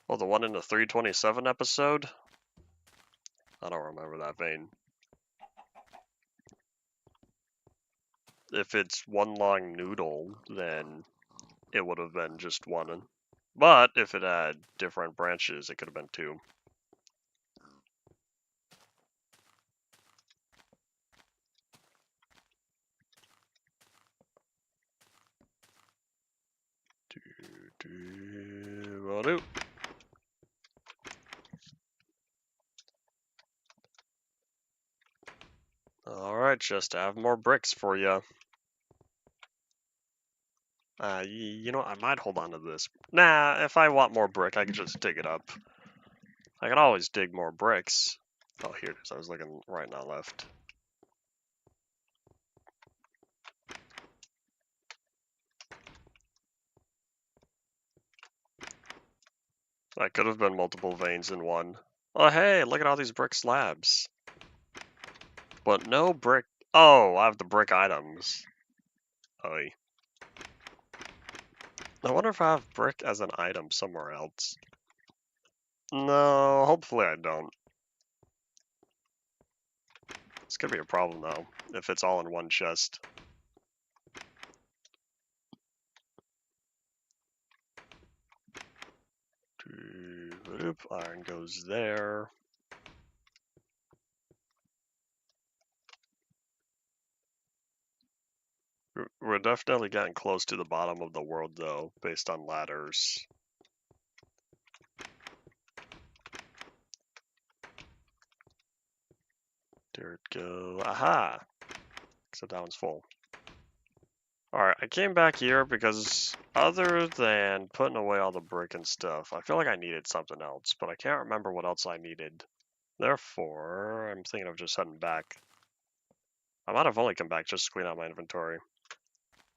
Oh, the one in the 327 episode? I don't remember that vein. If it's one long noodle, then it would have been just one. But if it had different branches, it could have been two. Do-do. Alright, just have more bricks for you. You know, I might hold on to this. Nah, if I want more brick, I can just dig it up. I can always dig more bricks. Oh, here it is. I was looking right, not left. That could have been multiple veins in one. Oh, hey, look at all these brick slabs. But no brick. Oh, I have the brick items. Oh, I wonder if I have brick as an item somewhere else. No, hopefully I don't. It's gonna be a problem though, if it's all in one chest. Iron goes there. We're definitely getting close to the bottom of the world though, based on ladders. Dirt go. Aha! Except that one's full. Alright, I came back here because other than putting away all the brick and stuff, I feel like I needed something else, but I can't remember what else I needed. Therefore, I'm thinking of just heading back. I might have only come back just to clean out my inventory.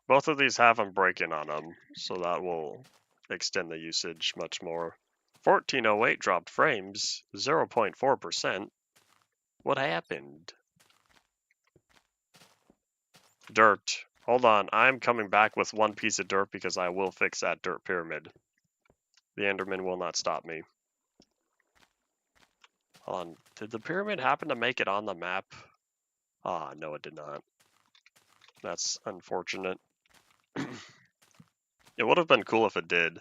Both of these have unbreaking on them, so that will extend the usage much more. 1408 dropped frames, 0.4%. What happened? Dirt. Hold on, I'm coming back with one piece of dirt because I will fix that dirt pyramid. The Enderman will not stop me. Hold on, did the pyramid happen to make it on the map? Ah, no it did not. That's unfortunate. It would have been cool if it did.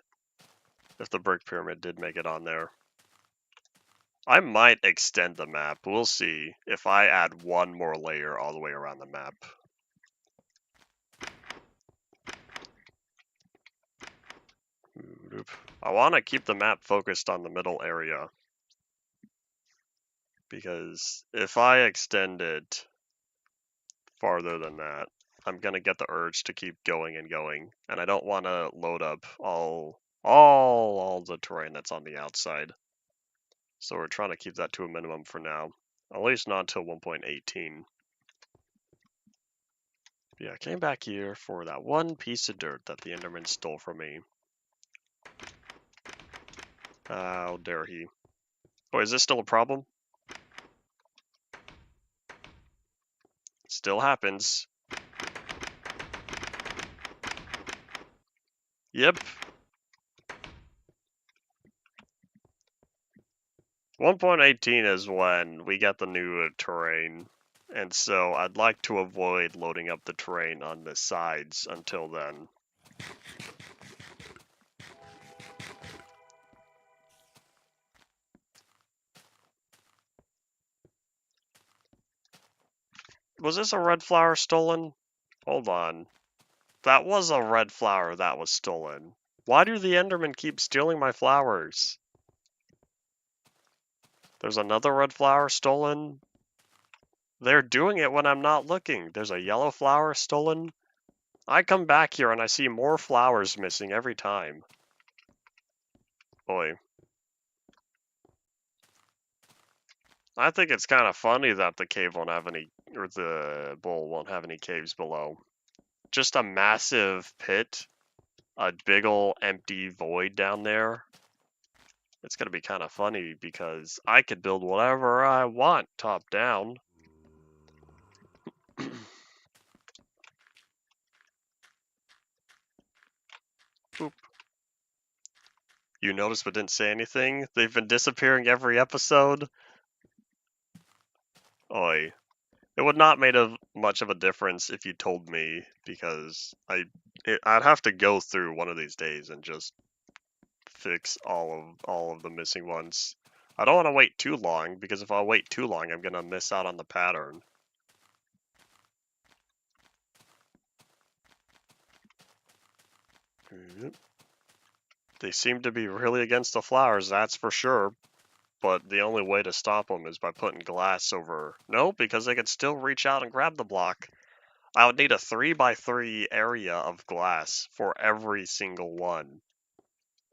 If the brick pyramid did make it on there. I might extend the map. We'll see if I add one more layer all the way around the map. I want to keep the map focused on the middle area. Because if I extend it farther than that, I'm going to get the urge to keep going and going. And I don't want to load up all the terrain that's on the outside. So we're trying to keep that to a minimum for now. At least not until 1.18. Yeah, I came back here for that one piece of dirt that the Enderman stole from me. How dare he? Oh, is this still a problem? Still happens. Yep. 1.18 is when we get the new terrain, and so I'd like to avoid loading up the terrain on the sides until then. Was this a red flower stolen? Hold on. That was a red flower that was stolen. Why do the Endermen keep stealing my flowers? There's another red flower stolen. They're doing it when I'm not looking. There's a yellow flower stolen. I come back here and I see more flowers missing every time. Boy. I think it's kind of funny that the cave won't have any, or the bowl won't have any caves below. Just a massive pit, a big ol' empty void down there. It's gonna be kind of funny because I could build whatever I want top down. Boop. You noticed but didn't say anything? They've been disappearing every episode? Oi. It would not make much of a difference if you told me, because I'd have to go through one of these days and just fix all of the missing ones. I don't want to wait too long, because if I wait too long, I'm gonna miss out on the pattern. They seem to be really against the flowers, that's for sure. But the only way to stop them is by putting glass over. No, because they could still reach out and grab the block. I would need a 3x3 area of glass for every single one.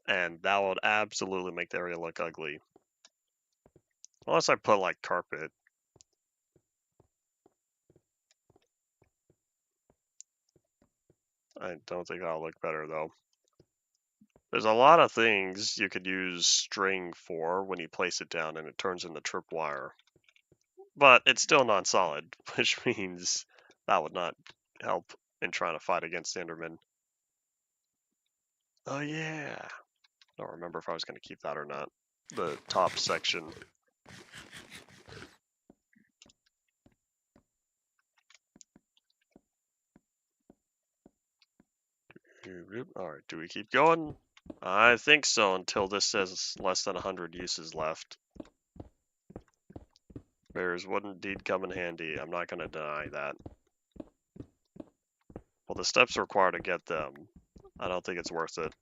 And that would absolutely make the area look ugly. Unless I put like carpet. I don't think that'll look better though. There's a lot of things you could use string for when you place it down and it turns into tripwire. But it's still non-solid, which means that would not help in trying to fight against Enderman. Oh yeah. I don't remember if I was going to keep that or not. The top section. Alright, do we keep going? I think so until this says less than 100 uses left. Bears would indeed come in handy. I'm not going to deny that. Well, the steps required to get them. I don't think it's worth it.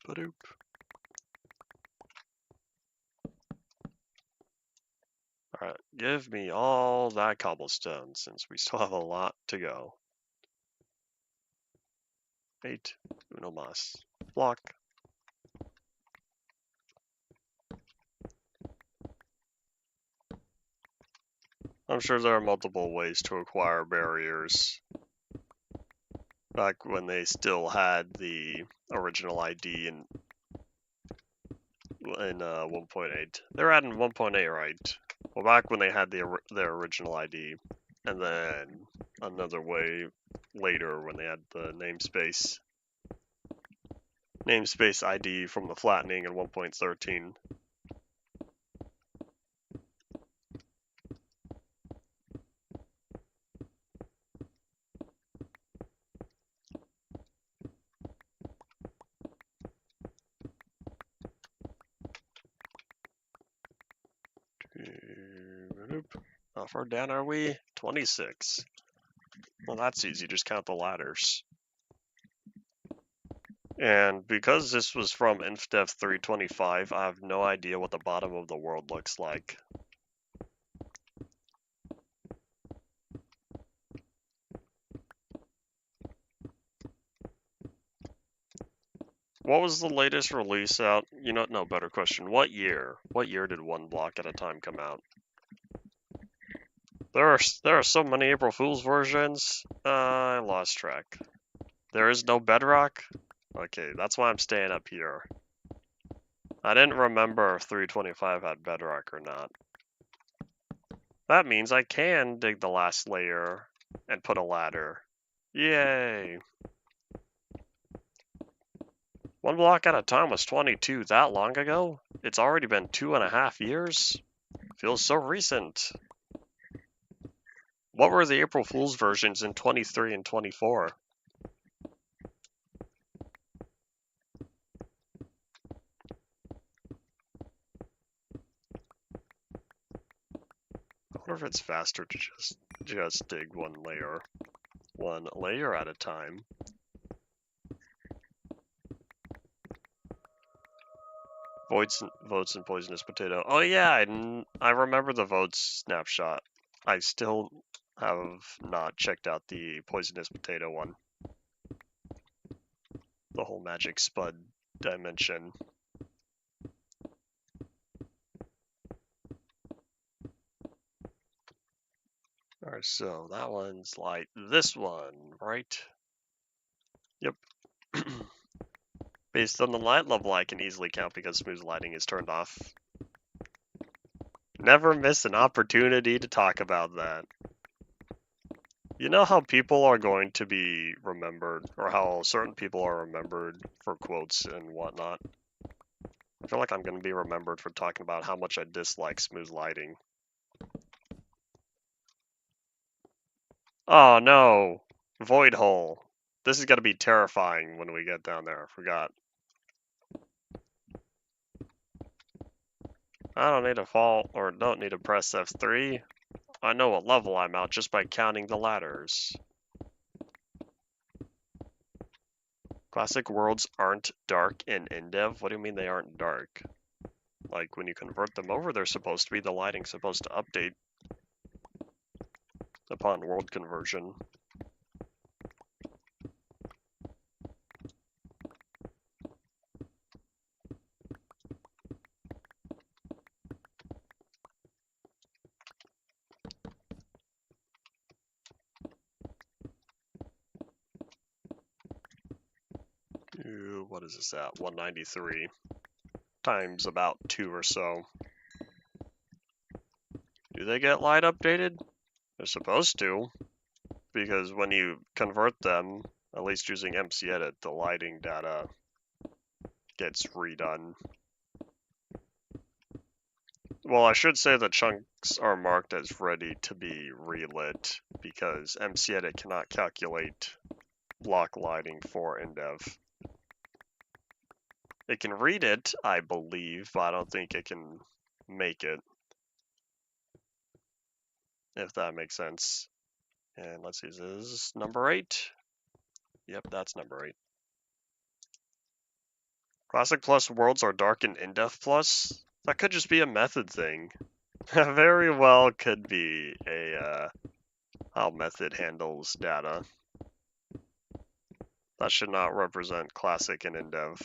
Ba-doop. Alright, give me all that cobblestone since we still have a lot to go. E296 block. I'm sure there are multiple ways to acquire barriers. Back when they still had the original ID in 1.8. They're adding 1.8, right? Well, back when they had their original ID, and then another way later when they had the namespace ID from the flattening in 1.13. How far down are we? 26. Well, that's easy. Just count the ladders. And because this was from InfDev 325, I have no idea what the bottom of the world looks like. What was the latest release out? You know, no, better question. What year? What year did One Block at a Time come out? There are so many April Fool's versions. I lost track. There is no Bedrock? Okay, that's why I'm staying up here. I didn't remember if 325 had Bedrock or not. That means I can dig the last layer and put a ladder. Yay! One Block at a Time was 22 that long ago? It's already been 2.5 years? Feels so recent. What were the April Fool's versions in 23 and 24? I wonder if it's faster to just dig one layer at a time. Votes and poisonous potato. Oh yeah, I remember the votes snapshot. I still have not checked out the poisonous potato one. The whole magic spud dimension. Alright, so that one's like this one, right? Yep. Based on the light level, I can easily count because smooth lighting is turned off. Never miss an opportunity to talk about that. You know how people are going to be remembered, or how certain people are remembered for quotes and whatnot? I feel like I'm going to be remembered for talking about how much I dislike smooth lighting. Oh no! Void hole. This is going to be terrifying when we get down there. I forgot. I don't need to fall, or don't need to press F3. I know what level I'm at just by counting the ladders. Classic worlds aren't dark in InDev? What do you mean they aren't dark? Like, when you convert them over, they're supposed to be. The lighting's supposed to update upon world conversion. Ooh, what is this at? 193 times about 2 or so. Do they get light updated? They're supposed to, because when you convert them, at least using MC Edit, the lighting data gets redone. Well, I should say the chunks are marked as ready to be relit, because MC Edit cannot calculate block lighting for InDev. It can read it, I believe, but I don't think it can make it, if that makes sense. And let's see, this is number 8. Yep, that's number 8. Classic Plus worlds are dark in InDev Plus? That could just be a method thing. Very well could be a how method handles data. That should not represent classic in InDev.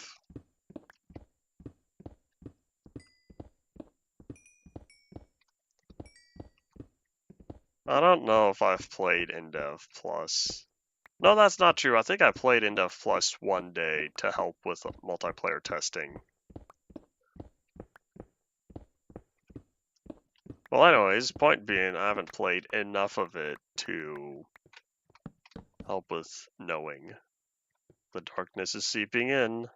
I don't know if I've played InDev Plus. No, that's not true. I think I played InDev Plus one day to help with multiplayer testing. Well, anyways, point being, I haven't played enough of it to help with knowing. The darkness is seeping in.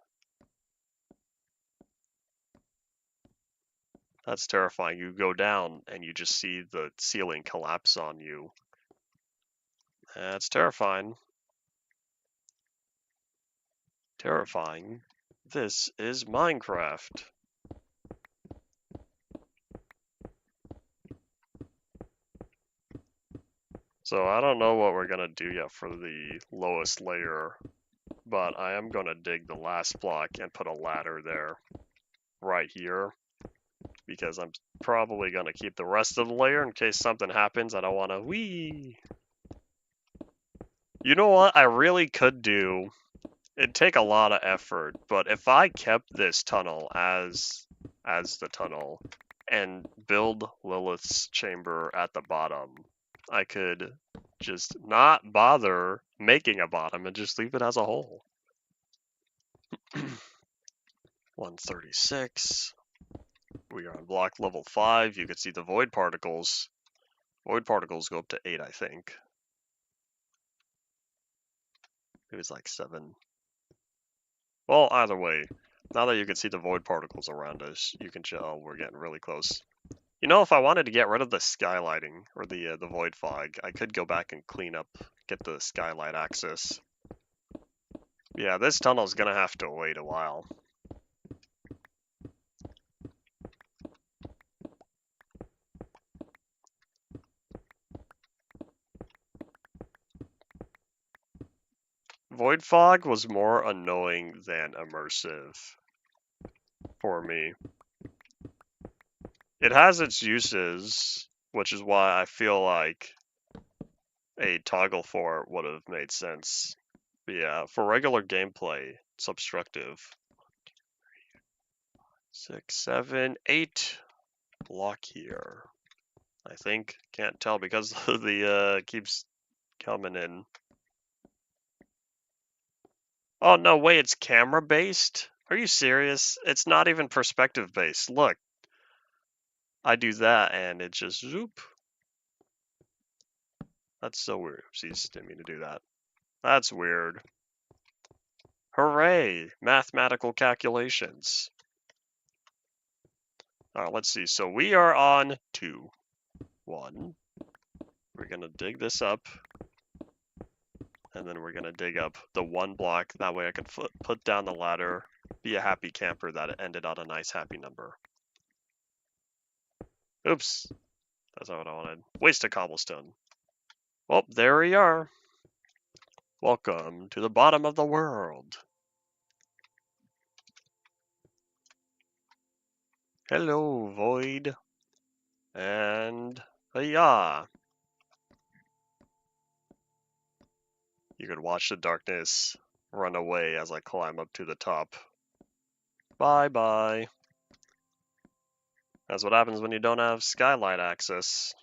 That's terrifying. You go down and you just see the ceiling collapse on you. That's terrifying. Terrifying. This is Minecraft. So I don't know what we're gonna do yet for the lowest layer, but I am gonna dig the last block and put a ladder there, right here, because I'm probably gonna keep the rest of the layer in case something happens. I don't wanna, whee! You know what I really could do? It'd take a lot of effort, but if I kept this tunnel as the tunnel and build Lilith's chamber at the bottom, I could just not bother making a bottom and just leave it as a hole. 136. We are on block level 5. You can see the void particles. Void particles go up to 8, I think. It was like 7. Well, either way, now that you can see the void particles around us, you can tell we're getting really close. You know, if I wanted to get rid of the skylighting, or the void fog, I could go back and clean up, get the skylight access. Yeah, this tunnel's gonna have to wait a while. Void fog was more annoying than immersive for me. It has its uses, which is why I feel like a toggle for it would have made sense. But yeah, for regular gameplay, it's obstructive. 6, 7, 8 block here. I think. Can't tell because the keeps coming in. Oh no, wait, it's camera based? Are you serious? It's not even perspective based. Look. I do that and it just zoop. That's so weird. Oopsies, didn't mean to do that. That's weird. Hooray! Mathematical calculations. Alright, let's see. So we are on 2. 1. We're gonna dig this up. And then we're gonna dig up the one block. That way I can put down the ladder, be a happy camper that it ended on a nice happy number. Oops, that's not what I wanted. Waste of cobblestone. Well, there we are. Welcome to the bottom of the world. Hello, void. And yeah. You could watch the darkness run away as I climb up to the top. Bye bye. That's what happens when you don't have skylight access.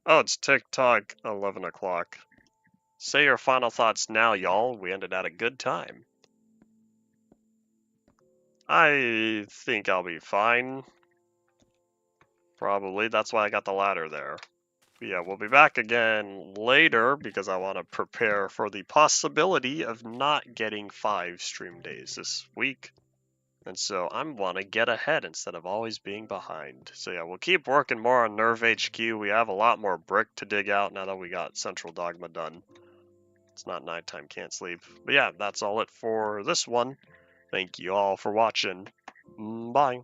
Oh, it's TikTok 11 o'clock. Say your final thoughts now, y'all. We ended at a good time. I think I'll be fine. Probably. That's why I got the ladder there. But yeah, we'll be back again later because I want to prepare for the possibility of not getting 5 stream days this week. And so I want to get ahead instead of always being behind. So yeah, we'll keep working more on Nerve HQ. We have a lot more brick to dig out now that we got Central Dogma done. It's not nighttime, can't sleep. But yeah, that's all it for this one. Thank you all for watching. Bye.